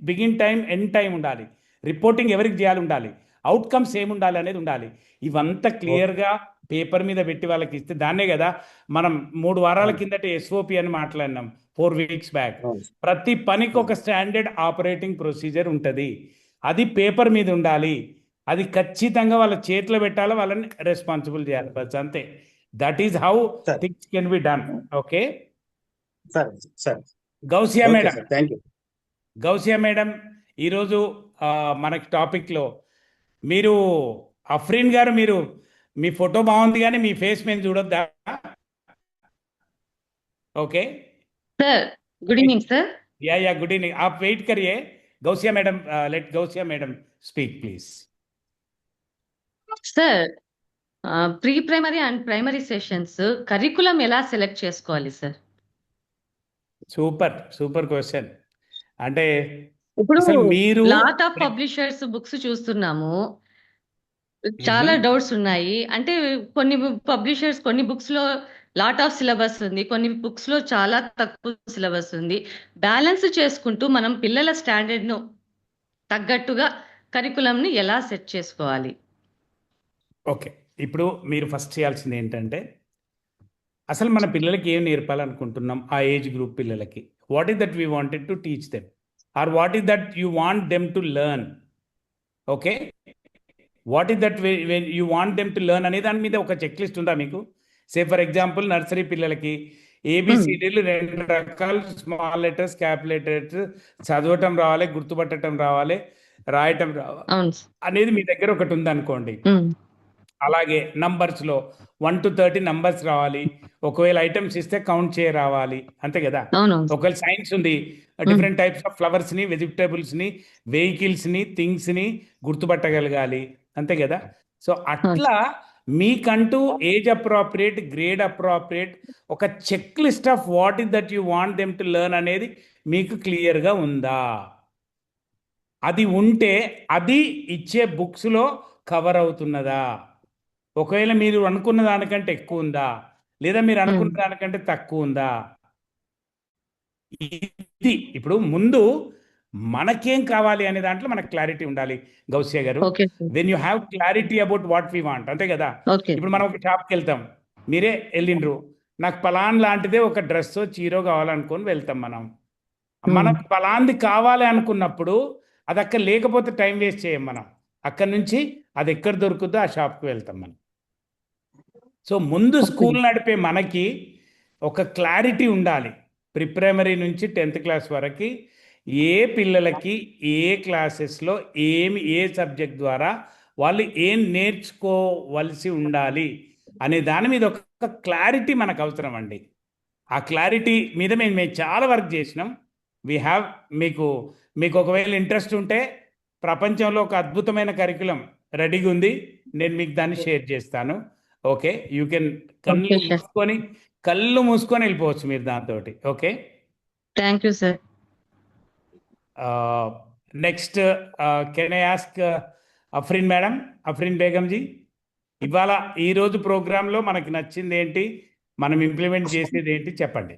బిగిన్ టైం ఎండ్ టైం ఉండాలి, రిపోర్టింగ్ ఎవరికి చేయాలి ఉండాలి, అవుట్కమ్స్ ఏముండాలి అనేది ఉండాలి. ఇవంతా క్లియర్గా పేపర్ మీద పెట్టి వాళ్ళకి ఇస్తే దాన్నే కదా మనం 3 వారాల కిందట SOP అని మాట్లాడినాం 4 weeks బ్యాక్. ప్రతి పనికి ఒక స్టాండర్డ్ ఆపరేటింగ్ ప్రొసీజర్ ఉంటుంది, అది పేపర్ మీద ఉండాలి, అది ఖచ్చితంగా వాళ్ళ చేతిలో పెట్టాలి, వాళ్ళని రెస్పాన్సిబుల్ చేయాలి, బస్ అంతే. That is how things can be done. Okay Gousia madam, Gousia madam ఈరోజు మనకి టాపిక్లో మీరు అఫ్రీన్ గారు, మీరు మీ ఫోటో బాగుంది కానీ మీ ఫేస్ మేము చూడొద్దా? Okay sir good evening sir. Yeah good evening. आप वेट करिए Gausia madam, let Gausia madam speak please. Sir pre primary and primary sessions curriculum ఎలా సెలెక్ట్ చేసుకోవాలి సార్? Super question. అంటే ఇప్పుడు మీరు లాట్ ఆఫ్ పబ్లిషర్స్ బుక్స్ చూస్తున్నాము, చాలా డౌట్స్ ఉన్నాయి. అంటే కొన్ని పబ్లిషర్స్ కొన్ని బుక్స్ లో లాట్ ఆఫ్ సిలబస్ ఉంది, కొన్ని బుక్స్ లో చాలా తక్కువ సిలబస్ ఉంది. బ్యాలెన్స్ చేసుకుంటూ మనం పిల్లల స్టాండర్డ్ ను తగ్గట్టుగా కరికులం ని ఎలా సెట్ చేసుకోవాలి? ఓకే, ఇప్పుడు మీరు ఫస్ట్ చేయాల్సింది ఏంటంటే అసలు మన పిల్లలకి ఏం నేర్పాలనుకుంటున్నాం, ఆ ఏజ్ గ్రూప్ పిల్లలకి. What is that we wanted to teach them, or what is that you want them to learn. Okay, what is that you want them to learn అనే దాని మీద ఒక చెక్ లిస్ట్ ఉందా మీకు? సే ఫర్ ఎగ్జాంపుల్ నర్సరీ పిల్లలకి ABCDలు 2 రకాలు, small letters, capital letters చదవటం రావాలి, గుర్తుపట్టడం రావాలి, రాయటం రావాలి అనేది మీ దగ్గర ఒకటి ఉందనుకోండి. అలాగే నంబర్స్లో 1 to 30 నంబర్స్ రావాలి. ఒకవేళ ఐటమ్స్ ఇస్తే కౌంట్ చేయ రావాలి, అంతే కదా. అవునవును ఒకవేళ సైన్స్ ఉంది, డిఫరెంట్ టైప్స్ ఆఫ్ ఫ్లవర్స్ని, వెజిటేబుల్స్ని, వెహికల్స్ని, థింగ్స్ని గుర్తుపట్టగలగాలి, అంతే కదా. సో అట్లా మీకంటూ ఏజ్ అప్రాప్రియేట్, గ్రేడ్ అప్రాప్రియేట్ ఒక check list of what is that you want them to learn అనేది మీకు క్లియర్గా ఉందా? అది ఉంటే అది ఇచ్చే బుక్స్లో కవర్ అవుతున్నదా? ఒకవేళ మీరు అనుకున్న దానికంటే ఎక్కువ ఉందా, లేదా మీరు అనుకున్న దానికంటే తక్కువ ఉందా? ఇది ఇప్పుడు ముందు మనకేం కావాలి అనే దాంట్లో మనకు క్లారిటీ ఉండాలి గౌస్య గారు. Okay when you have clarity about what we want, అంతే కదా. ఓకే ఇప్పుడు మనం ఒక షాప్కి వెళ్తాం, మీరే వెళ్ళిండ్రు, నాకు పలాన్ లాంటిదే ఒక డ్రెస్ చీరో కావాలనుకొని వెళ్తాం. మనకు పలాంది కావాలి అనుకున్నప్పుడు అది అక్కడ లేకపోతే టైం వేస్ట్ చేయం మనం. అక్కడి నుంచి అది ఎక్కడ దొరుకుతుందో ఆ షాప్కి వెళ్తాం మనం. సో ముందు స్కూల్ నడిపే మనకి ఒక క్లారిటీ ఉండాలి. ప్రైమరీ నుంచి 10th క్లాస్ వరకు ఏ పిల్లలకి ఏ క్లాసెస్లో ఏ సబ్జెక్ట్ ద్వారా వాళ్ళు ఏం నేర్చుకోవలసి ఉండాలి అనే దాని మీద ఒక క్లారిటీ మనకు అవసరం అండి. ఆ క్లారిటీ మీద మేము చాలా వర్క్ చేసినాం. వీ హ్యావ్ మీకు ఒకవేళ ఇంట్రెస్ట్ ఉంటే ప్రపంచంలో ఒక అద్భుతమైన కరికులం రెడీగా ఉంది, నేను మీకు దాన్ని షేర్ చేస్తాను. ఓకే, యూ కెన్ కళ్ళు మూసుకొని వెళ్ళిపోవచ్చు మీరు దాంతో. Okay, thank you sir. Next can I ask Afreen madam, Afreen బేగంజీ, ఇవాళ ఈరోజు ప్రోగ్రాంలో మనకి నచ్చింది ఏంటి, మనం ఇంప్లిమెంట్ చేసేది ఏంటి చెప్పండి.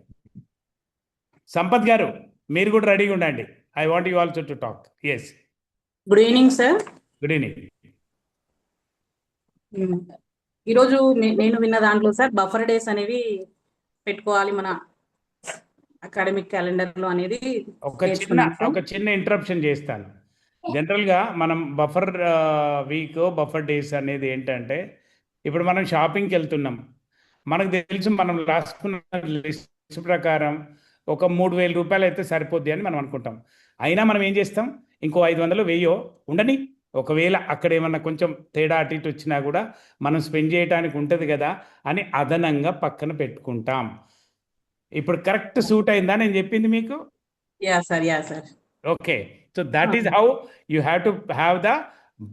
సంపత్ గారు మీరు కూడా రెడీగా ఉండండి. I want you also to talk. Yes, good evening sir. Good evening. ఈరోజు నేను విన్న దాంట్లో సార్ బఫర్ డేస్ అనేవి పెట్టుకోవాలి మన అకాడమిక్ క్యాలెండర్లో అనేది ఒక చిన్న ఇంటరప్షన్ చేస్తాను. జనరల్గా మనం బఫర్ వీక్, బఫర్ డేస్ అనేది ఏంటంటే, ఇప్పుడు మనం షాపింగ్కి వెళ్తున్నాం, మనకు తెలుసు మనం రాసుకున్న లిస్ట్ ప్రకారం ఒక 3,000 రూపాయలు అయితే సరిపోద్ది అని మనం అనుకుంటాం. అయినా మనం ఏం చేస్తాం, ఇంకో 500 1000 ఉండని, ఒకవేళ అక్కడ ఏమన్నా కొంచెం తేడా అటు ఇటు వచ్చినా కూడా మనం స్పెండ్ చేయడానికి ఉంటుంది కదా అని అదనంగా పక్కన పెట్టుకుంటాం. ఇప్పుడు కరెక్ట్ సూట్ అయిందా నేను చెప్పింది మీకు? Yeah sir. Okay, so that is how you have to have the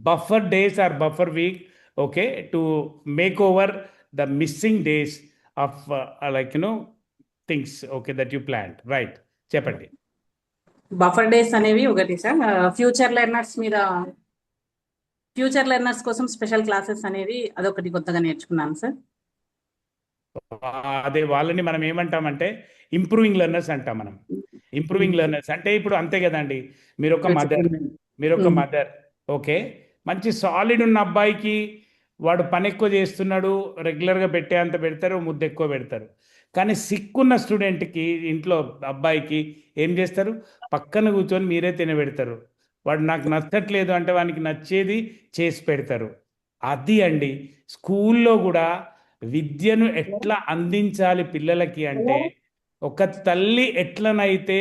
buffer days or buffer week, okay, to make over the missing days of things, okay, that you planned, right? చెప్పండి. Buffer days అనేవి ఒకటి sir, future learners కోసం special classes అనేవి అదొకటి కొత్తగా నేర్చుకున్నాను sir. అదే వాళ్ళని మనం ఏమంటామంటే ఇంప్రూవింగ్ లెర్నర్స్ అంటాం. మనం ఇంప్రూవింగ్ లెర్నర్స్ అంటే ఇప్పుడు అంతే కదండి, మీరు ఒక మదర్, ఓకే, మంచి సాలిడ్ ఉన్న అబ్బాయికి వాడు పని ఎక్కువ చేస్తున్నాడు, రెగ్యులర్గా అంత పెడతారు, ముద్ద ఎక్కువ పెడతారు. కానీ సిక్కున్న స్టూడెంట్కి ఇంట్లో అబ్బాయికి ఏం చేస్తారు, పక్కన కూర్చొని మీరే తినబెడతారు. వాడు నాకు నచ్చట్లేదు అంటే వానికి నచ్చేది చేసి పెడతారు. అది అండి స్కూల్లో కూడా విద్యను ఎట్లా అందించాలి పిల్లలకి అంటే, ఒక తల్లి ఎట్లనైతే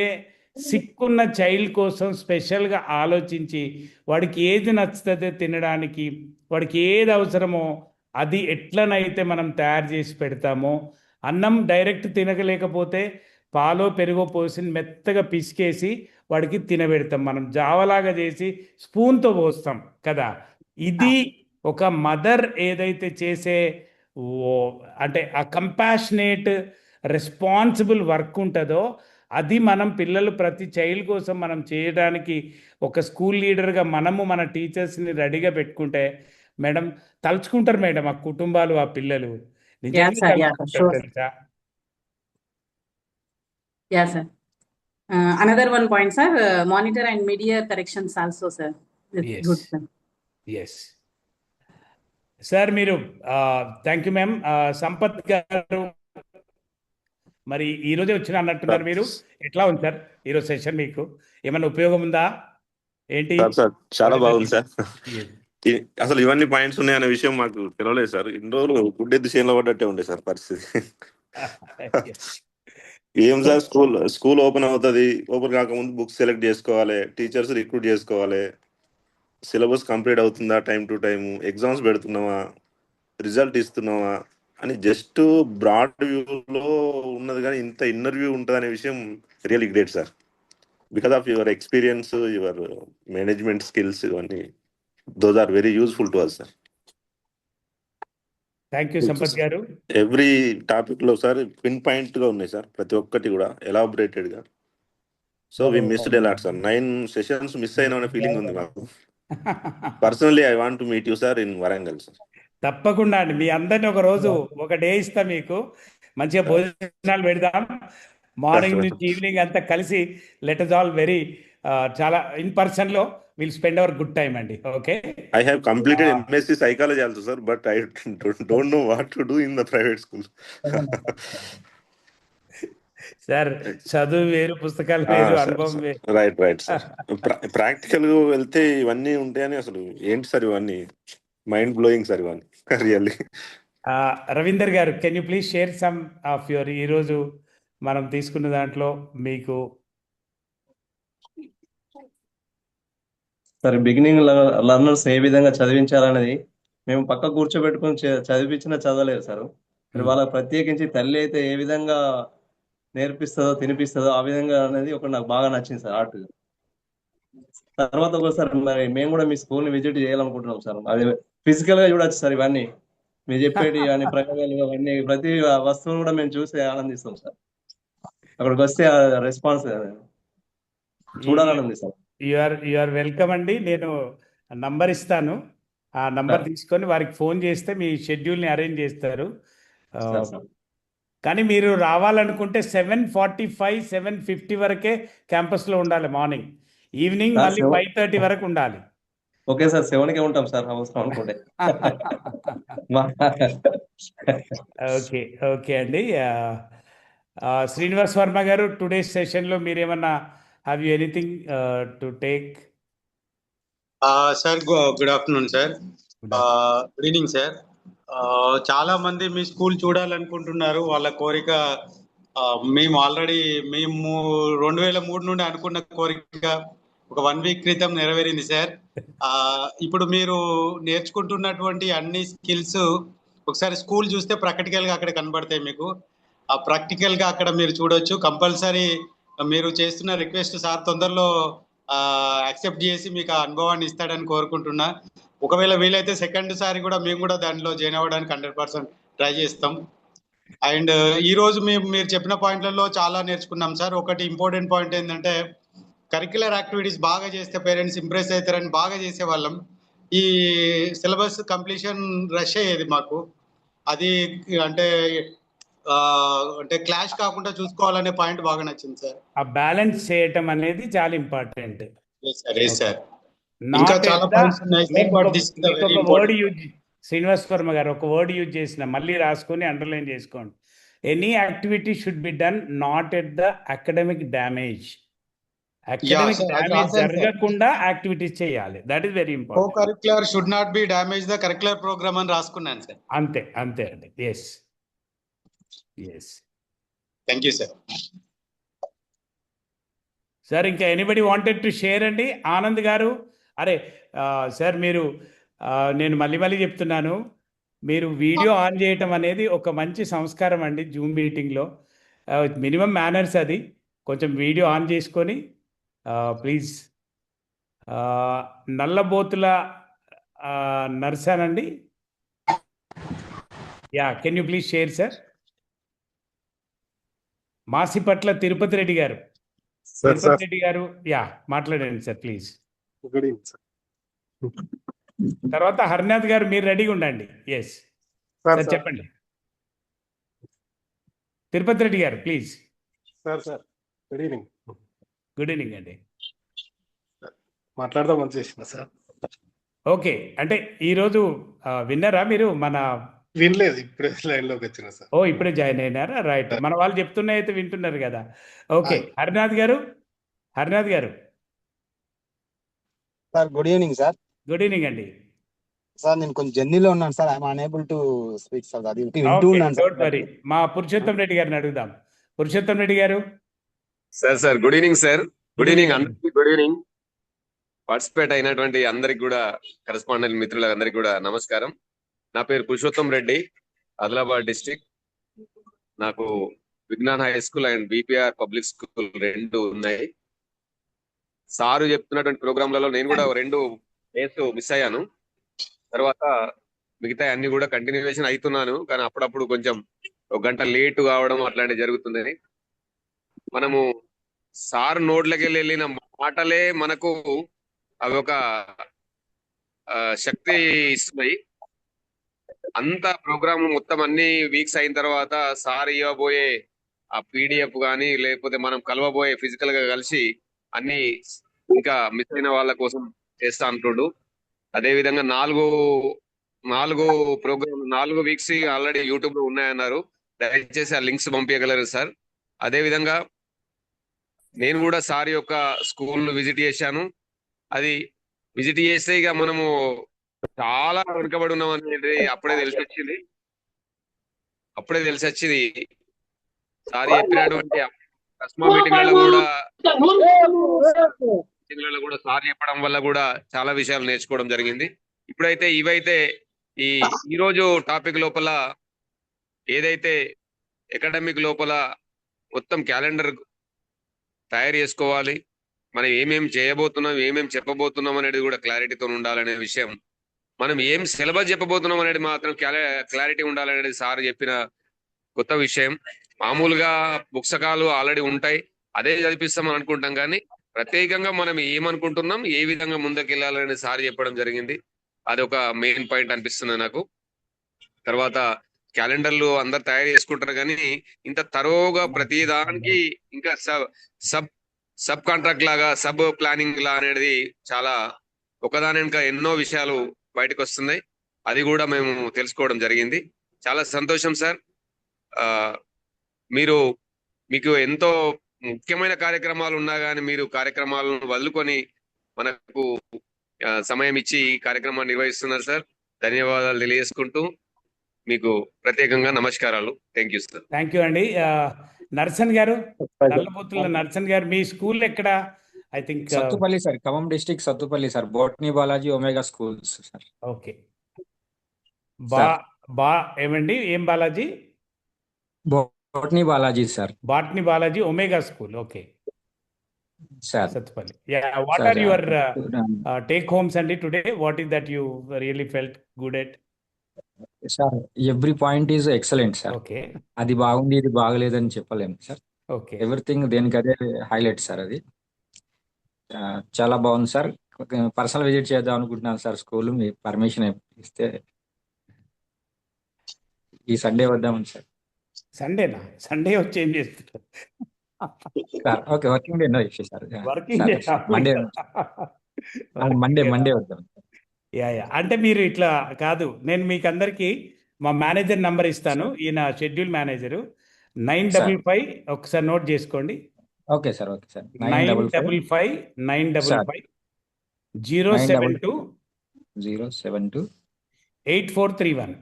సిక్కున్న చైల్డ్ కోసం స్పెషల్గా ఆలోచించి వాడికి ఏది నచ్చుతుందో తినడానికి, వాడికి ఏది అవసరమో అది ఎట్లనైతే మనం తయారు చేసి పెడతామో, అన్నం డైరెక్ట్ తినగలేకపోతే పాలో పెరుగో పోసి మెత్తగా పిసికేసి వాడికి తినబెడతాం, మనం జావలాగా చేసి స్పూన్తో పోస్తాం కదా. ఇది ఒక మదర్ ఏదైతే చేసే అంటే ఆ కంపాషనేట్ రెస్పాన్సిబుల్ వర్క్ ఉంటుందో అది మనం పిల్లలు ప్రతి చైల్డ్ కోసం మనం చేయడానికి ఒక స్కూల్ లీడర్గా మనము మన టీచర్స్ని రెడీగా పెట్టుకుంటే మేడం తలుచుకుంటారు మేడం ఆ కుటుంబాలు, ఆ పిల్లలు నిజంగా తెలుసా. Yeah sir. Another one point sir, monitor and media corrections also sir. Good sir. Yes sir, మీరు థ్యాంక్ యూ మ్యామ్. సంపత్ గారు మరి ఈరోజే వచ్చిన అన్నట్టున్నారు మీరు, ఎట్లా ఉంది సార్ ఈరోజు సెషన్? మీకు ఏమైనా ఉపయోగం ఉందా ఏంటి? సార్ చాలా బాగుంది సార్. అసలు ఇవన్నీ పాయింట్స్ ఉన్నాయనే విషయం మాకు తెలియలేదు సార్. ఇన్ని రోజులు గుడ్డెద్దు చేనులో పడ్డట్టే ఉండే సార్ పరిస్థితి. ఏం సార్, స్కూల్ ఓపెన్ అవుతుంది, ఓపెన్ కాకముందు బుక్స్ సెలెక్ట్ చేసుకోవాలి, టీచర్స్ రిక్రూట్ చేసుకోవాలి, సిలబస్ కంప్లీట్ అవుతుందా టైం టు టైము, ఎగ్జామ్స్ పెడుతున్నామా, రిజల్ట్ ఇస్తున్నావా అని జస్ట్ బ్రాడ్ వ్యూలో ఉన్నది, కానీ ఇంత ఇన్నర్ వ్యూ ఉంటుంది అనే విషయం really great sir. Because of your experience, your management skills, ఇవన్నీ those are very useful to us sir. Thank you Sampath గారు. ఎవ్రీ టాపిక్ లో సార్ పిన్ పాయింట్ గా ఉన్నాయి సార్, ప్రతి ఒక్కటి కూడా ఎలాబొరేటెడ్ గా. So we missed a lot sir. 9 sessions miss అయిన ఫీలింగ్ ఉంది మాకు. Personally I want to meet you sir in Warangal sir. తప్పకుండా అండి, మీ అందరిని ఒక రోజు ఒక డే ఇస్తా మీకు, మంచిగా భోజనాలు పెడదాం. మార్నింగ్ నుంచి ఈవినింగ్ అంతా కలిసి లెట్ us ఆల్ వెరీ చాలా ఇన్ పర్సన్ లో will spend our good time అండి. Okay, I have completed MSc psychology also sir, but I don't know what to do in the private school. Sir చదువు వేరు, పుస్తకాలు వేరు, అనుభవం వేరు. Right sir. Practical గా వెళ్తే ఇవన్నీ ఉంటాయని అసలు ఏంటి సార్ ఇవన్నీ, మైండ్ బ్లోయింగ్ సార్ ఇవన్నీ రియల్లీ. రవీందర్ గారు, can you please share some of your ఈరోజు మనం తీసుకున్న దాంట్లో మీకు సరే, బిగినింగ్ లర్నర్స్ ఏ విధంగా చదివించాలనేది మేము పక్క కూర్చోబెట్టుకుని చదివించినా చదవలేదు సార్. వాళ్ళకి ప్రత్యేకించి తల్లి అయితే ఏ విధంగా నేర్పిస్తుందో తినిపిస్తుందో ఆ విధంగా అనేది ఒక నాకు బాగా నచ్చింది సార్ ఆర్ట్. తర్వాత ఒకసారి మరి మేము కూడా మీ స్కూల్ని విజిట్ చేయాలనుకుంటున్నాం సార్. అది ఫిజికల్ గా చూడొచ్చు సార్. ఇవన్నీ మీరు చెప్పేటి అన్ని ప్రయోగాలు అవన్నీ ప్రతి వస్తువును కూడా మేము చూసి ఆనందిస్తాం సార్. అక్కడికి వస్తే రెస్పాన్స్ చూడాలని ఉంది సార్. యు ఆర్ వెల్కమ్ అండి. నేను నంబర్ ఇస్తాను, ఆ నంబర్ తీసుకొని వారికి ఫోన్ చేస్తే మీ షెడ్యూల్ని అరేంజ్ చేస్తారు. కానీ మీరు రావాలనుకుంటే 7:45, 7:50 వరకే క్యాంపస్లో ఉండాలి. మార్నింగ్, ఈవినింగ్ మళ్ళీ 5:30 వరకు ఉండాలి. ఓకే సార్, 7కే ఉంటాం సార్ అవసరం అనుకుంటే. ఓకే ఓకే అండి. శ్రీనివాస్ వర్మ గారు, టుడేస్ సెషన్లో మీరేమన్నా have you anything to take? Sir good afternoon sir. Good evening sir. చాలా మంది మీ స్కూల్ చూడాలనుకుంటున్నారు. వాళ్ళ కోరిక మేము ఆల్రెడీ 2003 నుండి అనుకున్న కోరిక ఒక 1 వీక్ క్రితం నెరవేరింది సార్. ఇప్పుడు మీరు నేర్చుకుంటున్నటువంటి అన్ని స్కిల్స్ ఒకసారి స్కూల్ చూస్తే ప్రాక్టికల్ గా అక్కడ కనబడతాయి మీకు. ఆ ప్రాక్టికల్ గా అక్కడ మీరు చూడొచ్చు. కంపల్సరీ మీరు చేస్తున్న రిక్వెస్ట్ సార్ తొందరలో యాక్సెప్ట్ చేసి మీకు ఆ అనుభవాన్ని ఇస్తాడని కోరుకుంటున్నా. ఒకవేళ వీలైతే సెకండ్ సారి కూడా మేము కూడా దాంట్లో జాయిన్ అవ్వడానికి 100% ట్రై చేస్తాం. అండ్ ఈ రోజు మీరు చెప్పిన పాయింట్లలో చాలా నేర్చుకున్నాం సార్. ఒకటి ఇంపార్టెంట్ పాయింట్ ఏంటంటే కరిక్యులర్ యాక్టివిటీస్ బాగా చేస్తే పేరెంట్స్ ఇంప్రెస్ అవుతారని బాగా చేసేవాళ్ళం. ఈ సిలబస్ కంప్లీషన్ రష్ అయ్యేది మాకు. అది అంటే క్లాష్ కాకుండా చూసుకోవాలనే పాయింట్ బాగా నచ్చింది సార్. ఆ బ్యాలెన్స్ చేయటం అనేది చాలా ఇంపార్టెంట్. ఇంకా చాలా పాయింట్స్ ఉన్నాయి sir, but this is the very important. Srinivas Varma గారు ఒక వర్డ్ యూజ్ చేసిన, మళ్ళీ రాసుకొని అండర్లైన్ చేసుకోండి. Any activity should be done not at the academic damage. Academic damage జరగకుండా యాక్టివిటీస్ చేయాలి. That is very important. Co-curricular should not be damage the curricular program అని రాసుకున్నాను సార్. అంతే అంతే అండి. Yes yes. Thank you sir. Sir ఇంకా anybody wanted to share అండి? ఆనంద్ గారు, అరే సార్ మీరు నేను మళ్ళీ చెప్తున్నాను, మీరు వీడియో ఆన్ చేయటం అనేది ఒక మంచి సంస్కారం అండి. జూమ్ మీటింగ్లో మినిమం మేనర్స్ అది. కొంచెం వీడియో ఆన్ చేసుకొని ప్లీజ్. నల్లబోతుల నర్సానండి, yeah, can you please share sir? Masipatla Tirupathi Reddy గారు, తిరుపతి రెడ్డి గారు, యా మాట్లాడండి sir please. Good evening sir. తర్వాత హర్నాథ్ గారు, మీరు రెడీగా ఉండండి. ఎస్ సార్ చెప్పండి. తిరుపతి రెడ్డి గారు please. Sir good evening. Good evening అండి. మాట్లాడదామని చేసిన సార్. ఓకే, అంటే ఈరోజు విన్నారా మీరు? వినలేదు, ఇప్పుడే లైన్లోకి వచ్చిన సార్. ఓ, ఇప్పుడే జాయిన్ అయినారా? రైట్. మన వాళ్ళు చెప్తున్నా అయితే వింటున్నారు కదా. ఓకే, హర్నాథ్ గారు. Sir good evening sir. Good evening అండి. సార్ నేను కొంచెం జర్నీలో ఉన్నాను sir. I'm unable to speak sir. అది వింటూ ఉన్నాను సార్. మా పురుషోత్తం రెడ్డి గారిని అడుగుదాం. పురుషోత్తం రెడ్డి గారు. Sir good evening sir. Good evening అందరికీ. Good evening. పార్టిసిపేట్ అయినటువంటి అందరికి కూడా, కరెస్పాండెంట్ మిత్రులందరికీ కూడా నమస్కారం. నా పేరు పురుషోత్తం రెడ్డి, ఆదిలాబాద్ డిస్ట్రిక్ట్. నాకు Vignan high school and BPR public school 2 ఉన్నాయి. సారు చెప్తున్నటువంటి ప్రోగ్రాంలలో నేను కూడా 2 డేస్ మిస్ అయ్యాను. తర్వాత మిగతా అన్ని కూడా కంటిన్యూషన్ అవుతున్నాను, కానీ అప్పుడప్పుడు కొంచెం 1 గంట లేట్ కావడం అట్లాంటివి జరుగుతుందని. మనము సార్ నోట్లకి వెళ్ళిన మాటలే మనకు అవి ఒక శక్తి ఇస్తున్నాయి. అంత ప్రోగ్రామ్ మొత్తం అన్ని వీక్స్ అయిన తర్వాత సార్ ఇవ్వబోయే ఆ పీడిఎఫ్ కానీ లేకపోతే మనం కలవబోయే ఫిజికల్ గా కలిసి అన్ని ఇంకా మిస్ అయిన వాళ్ళ కోసం చేస్తా అంటుండు. అదే విధంగా 4 వీక్స్ ఆల్రెడీ యూట్యూబ్ లో ఉన్నాయన్నారు. దయచేసి ఆ లింక్స్ పంపించగలరు సార్. అదే విధంగా నేను కూడా సార్ యొక్క స్కూల్ విజిట్ చేశాను. అది విజిట్ చేస్తే ఇక మనము చాలా వెనుకబడి ఉన్నాం అనేది అప్పుడే తెలిసి వచ్చింది. సార్ చెప్పినటువంటి కస్మా మీటింగ్లలో కూడా సార్ చెప్పడం వల్ల కూడా చాలా విషయాలు నేర్చుకోవడం జరిగింది. ఇప్పుడైతే ఇవైతే ఈ రోజు టాపిక్ లోపల ఏదైతే అకాడమిక్ లోపల మొత్తం క్యాలెండర్ తయారు చేసుకోవాలి, మనం ఏమేమి చేయబోతున్నాం, ఏమేమి చెప్పబోతున్నాం అనేది కూడా క్లారిటీతో ఉండాలనే విషయం, మనం ఏం సిలబస్ చెప్పబోతున్నాం అనేది మాత్రం క్లారిటీ ఉండాలనేది సార్ చెప్పిన కొత్త విషయం. మామూలుగా పుస్తకాలు ఆల్రెడీ ఉంటాయి, అదే చదివిస్తామని అనుకుంటాం, కానీ ప్రత్యేకంగా మనం ఏమనుకుంటున్నాం, ఏ విధంగా ముందుకెళ్ళాలని సార్ చెప్పడం జరిగింది. అది ఒక మెయిన్ పాయింట్ అనిపిస్తుంది నాకు. తర్వాత క్యాలెండర్లు అందరు తయారు చేసుకుంటారు, కానీ ఇంత తరోగా ప్రతి దానికి ఇంకా సబ్ కాంట్రాక్ట్ లాగా సబ్ ప్లానింగ్ లా అనేది చాలా ఒకదాని ఇంకా ఎన్నో విషయాలు బయటకు వస్తున్నాయి. అది కూడా మేము తెలుసుకోవడం జరిగింది. చాలా సంతోషం సార్. మీకు ఎంతో ముఖ్యమైన కార్యక్రమాలు ఉన్నా కానీ మీరు కార్యక్రమాలను వదులుకొని మనకు సమయం ఇచ్చి ఈ కార్యక్రమాన్ని నిర్వహిస్తున్నారు సార్. ధన్యవాదాలు తెలియజేసుకుంటూ మీకు ప్రత్యేకంగా నమస్కారాలు. Thank you sir. Thank you అండి. నర్సన్ గారు, నల్లబోతుల నర్సన్ గారు, మీ స్కూల్ ఎక్కడ? I think Sathupalli sir, Khammam district Sathupalli sir, botany Balaji Omega schools sir. Okay. ఏమండి, ఏం Balaji? Botany Balaji sir. Botany Balaji Omega school. Okay sir. Sathupalli. What are your take homes అండి today? What is that you really felt good at? Sir, every point is excellent sir. Okay. అది బాగుంది, ఇది బాగలేదని చెప్పలేము sir. Okay. Everything దేనికి అదే highlight sir. అది చాలా బాగుంది సార్. పర్సనల్ విజిట్ చేద్దాం అనుకుంటున్నాను సార్ స్కూల్. మీ పర్మిషన్ ఇస్తే ఈ సండే వద్దామని సార్. సండేనా? సండే వచ్చి ఏం చేస్తారు sir? Okay, working day no issue sir. Working day Monday వద్దాం. యా. అంటే మీరు ఇట్లా కాదు, నేను మీకు అందరికీ మా మేనేజర్ నంబర్ ఇస్తాను. ఈయన షెడ్యూల్ మేనేజరు. 955 ఒకసారి నోట్ చేసుకోండి. Okay sir. Okay sir. 955 072 8431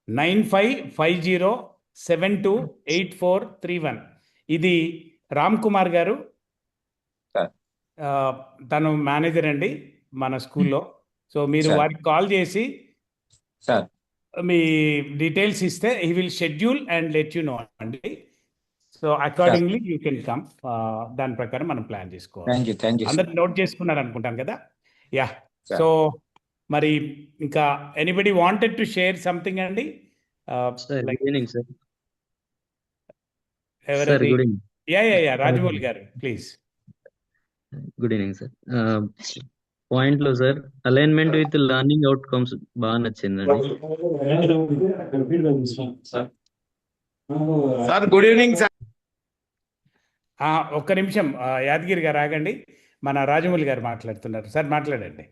9550728431. ఇది రామ్ కుమార్ గారు, తను మేనేజర్ అండి మన స్కూల్లో. సో మీరు వారికి కాల్ చేసి మీ డీటెయిల్స్ ఇస్తే he will schedule and let you know అండి. So accordingly you can come. దాని ప్రకారం మనం ప్లాన్ చేసుకోవాలి. అందరు నోట్ చేసుకున్నారు అనుకుంటాను కదా. యా. సో మరి ఇంకా anybody wanted to share something అండి? రాజమౌళి గారు please. Good evening sir. Point లో sir alignment with learning outcomes బాగా నచ్చిందండి సార్. Good evening sir. ఒక్క నిమిషం యాదగిరి గారు ఆగండి, మన రాజమౌళి గారు మాట్లాడుతున్నారు. సార్ మాట్లాడండి.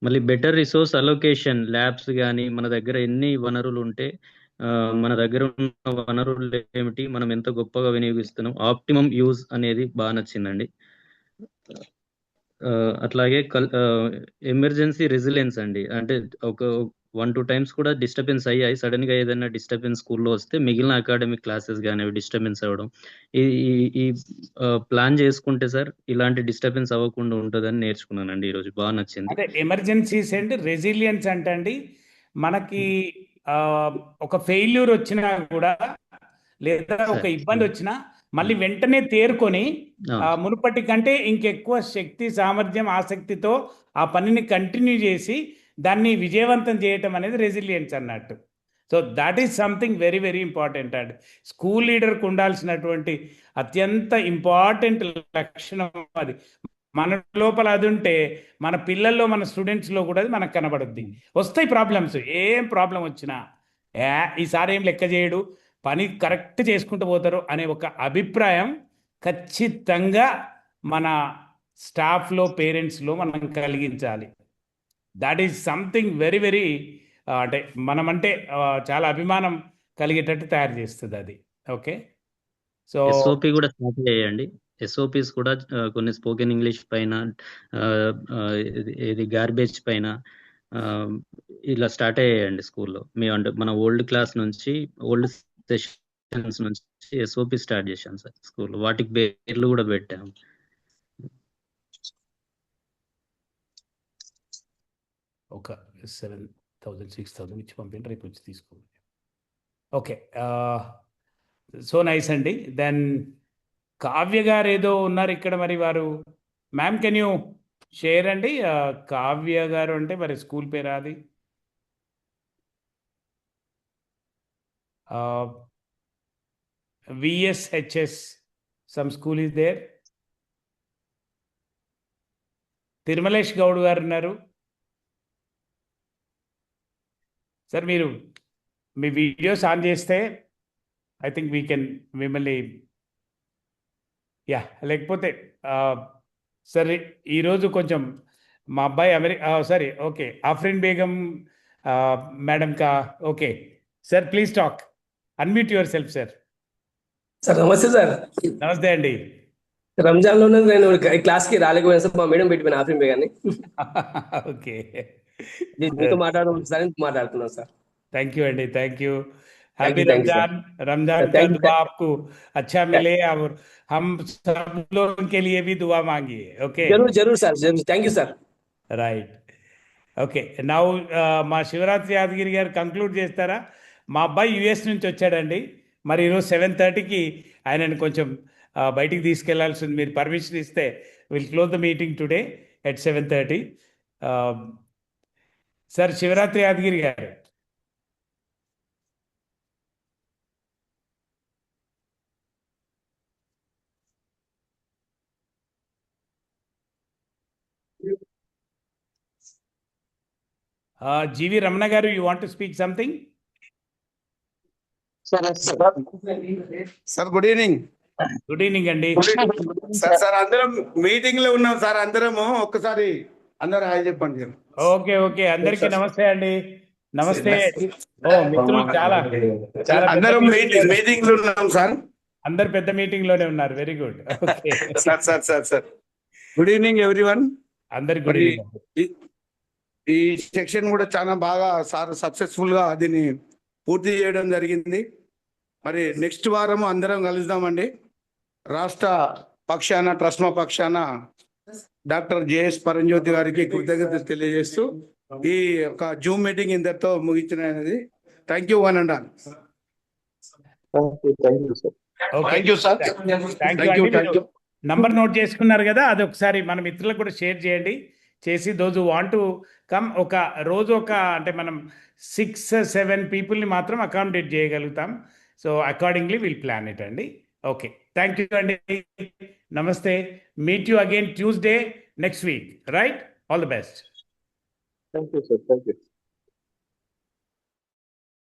మళ్ళీ బెటర్ రిసోర్స్ అలొకేషన్, ల్యాబ్స్ కానీ మన దగ్గర ఎన్ని వనరులు ఉంటే మన దగ్గర ఉన్న వనరులు ఏమిటి, మనం ఎంత గొప్పగా వినియోగిస్తున్నాం, ఆప్టిమం యూజ్ అనేది బాగా నచ్చిందండి. అట్లాగే ఎమర్జెన్సీ రెసిలియన్స్ అండి. అంటే 1-2 టైమ్స్ కూడా డిస్టర్బెన్స్ అయ్యాయి. సడన్‌గా ఏదైనా డిస్టర్బెన్స్ స్కూల్‌లో వస్తే మిగిలిన అకాడమిక్ క్లాసెస్ గాని అవి డిస్టర్బెన్స్ అవ్వడం. ఈ ఈ ఈ ప్లాన్ చేసుకుంటే సార్ ఇలాంటి డిస్టర్బెన్స్ అవ్వకుండా ఉంటదని నేర్చుకున్నానండి ఈరోజు. బా నచ్చింది. అదే ఎమర్జెన్సీస్ అండ్ రెసిలియన్స్ అంటే అండి మనకి ఒక ఫెయిల్యూర్ వచ్చినా కూడా లేదా ఒక ఇబ్బంది వచ్చినా మళ్ళీ వెంటనే తేరుకొని మునుపటి కంటే ఇంకెక్కువ శక్తి, సామర్థ్యం, ఆసక్తితో ఆ పనిని కంటిన్యూ చేసి దాన్ని విజయవంతం చేయటం అనేది రెసిలియన్స్ అన్నట్టు. So that is something very very important అండి. స్కూల్ లీడర్కి ఉండాల్సినటువంటి అత్యంత ఇంపార్టెంట్ లక్షణం అది. మన లోపల అది ఉంటే మన పిల్లల్లో, మన స్టూడెంట్స్లో కూడా అది మనకు కనబడుద్ది. వస్తాయి ప్రాబ్లమ్స్, ఏం ప్రాబ్లం వచ్చినా ఈసారి ఏం లెక్క చేయడు, పని కరెక్ట్ చేసుకుంటూ పోతారు అనే ఒక అభిప్రాయం ఖచ్చితంగా మన స్టాఫ్లో, పేరెంట్స్లో మనం కలిగించాలి. That is something very very అంటే మనమంటే చాలా అభిమానం కలిగేటట్టు తయారు చేస్తుంది అది. ఓకే, సో ఎస్ఓపి కూడా స్టార్ట్ అయ్యాయండి. ఎస్ఓపిస్ కూడా కొన్ని స్పోకెన్ ఇంగ్లీష్ పైన, ఇది గార్బేజ్ పైన ఇలా స్టార్ట్ అయ్యాయండి స్కూల్లో. మేము అంటే మన ఓల్డ్ క్లాస్ నుంచి, ఓల్డ్ సెషన్స్ నుంచి ఎస్ఓపి స్టార్ట్ చేశాం సార్ స్కూల్లో. వాటికి పేర్లు కూడా పెట్టాము. ఒక 7,000 6,000 ఇచ్చి పంపిండి, రేపు వచ్చి తీసుకోండి. ఓకే, సో నైస్ అండి. దెన్ కావ్య గారు ఏదో ఉన్నారు ఇక్కడ, మరి వారు మ్యామ్ కెన్ యూ షేర్ అండి? కావ్య గారు అంటే మరి స్కూల్ పేరు అది? VSHS some school is there. Tirumalesh Goud గారు ఉన్నారు సార్. మీరు మీ వీడియోస్ ఆన్ చేస్తే ఐ థింక్ వీ కెన్ మిమ్మల్ని లేకపోతే సరే ఈరోజు కొంచెం మా అబ్బాయి సరే ఓకే, ఆఫ్రిన్ బేగం మేడం కా okay sir, please talk, unmute yourself sir. Sir namaste sir. Namaste అండి. రంజాన్లో నేను క్లాస్కి రాలేకపోయాను సార్, మా మేడం పెట్టిపోయిన ఆఫ్రిన్ బేగాన్ని. ఓకే, మీతో మాట్లాడుతున్నాను సార్. థ్యాంక్ యూ అండి, thank you. Happy Ramzan. Ramzan का दुआ आपको अच्छा मिले और हम सब लोगों के लिए भी दुआ मांगिए. ओके, जरूर जरूर सर, जरूर. Thank you sir. Right. Okay, now మా శివరాత్రి యాదగిరి గారు కంక్లూడ్ చేస్తారా? మా అబ్బాయి యుఎస్ నుంచి వచ్చాడండి, మరి ఈరోజు 7:30కి ఆయనను కొంచెం బయటికి తీసుకెళ్లాల్సి ఉంది. మీరు పర్మిషన్ ఇస్తే will close the meeting today at 7:30. Sir Shivaratri Yadagiri గారు. జీవి రమణ గారు, you want to speak something? Sir good evening. Good evening అండి. సార్ అందరం మీటింగ్ లో ఉన్నాం సార్, అందరము ఒక్కసారి అందరూ హాయ్ చెప్పండి. ఓకే ఓకే, అందరికీ నమస్తే అండి. నమస్తే. ఓ మిత్రులు చాలా చాలా అందరం మీటింగ్ లో ఉన్నాం సార్. అందరు పెద్ద మీటింగ్ లోనే ఉన్నారు. Very good. Okay sir sir sir sir good evening everyone. అందరికి గుడ్ ఈవినింగ్. ఈ సెక్షన్ కూడా చాలా బాగా సార్ సక్సెస్ఫుల్ గా దీన్ని పూర్తి చేయడం జరిగింది. మరి నెక్స్ట్ వారం అందరం కలుద్దామండి. రాష్ట్ర పక్షాన, ట్రస్మా పక్షాన డాక్టర్ జేఎస్ పరంజ్యోతి గారికి కృతజ్ఞతలు తెలియజేస్తూ ఈ యొక్క జూమ్ మీటింగ్ ఇంతటితో ముగించినది. Thank you one and all. Number note చేసుకున్నారు కదా, అది ఒకసారి మన మిత్రులకు కూడా షేర్ చేయండి. చేసి దోజ్ వాంట్ టు కమ్, ఒక రోజు ఒక అంటే మనం 6-7 పీపుల్ని మాత్రం అకామిడేట్ చేయగలుగుతాం. So accordingly will plan it అండి. ఓకే, థ్యాంక్ యూ అండి. నమస్తే. Meet you again Tuesday next week. Right, all the best. Thank you, sir. Thank you.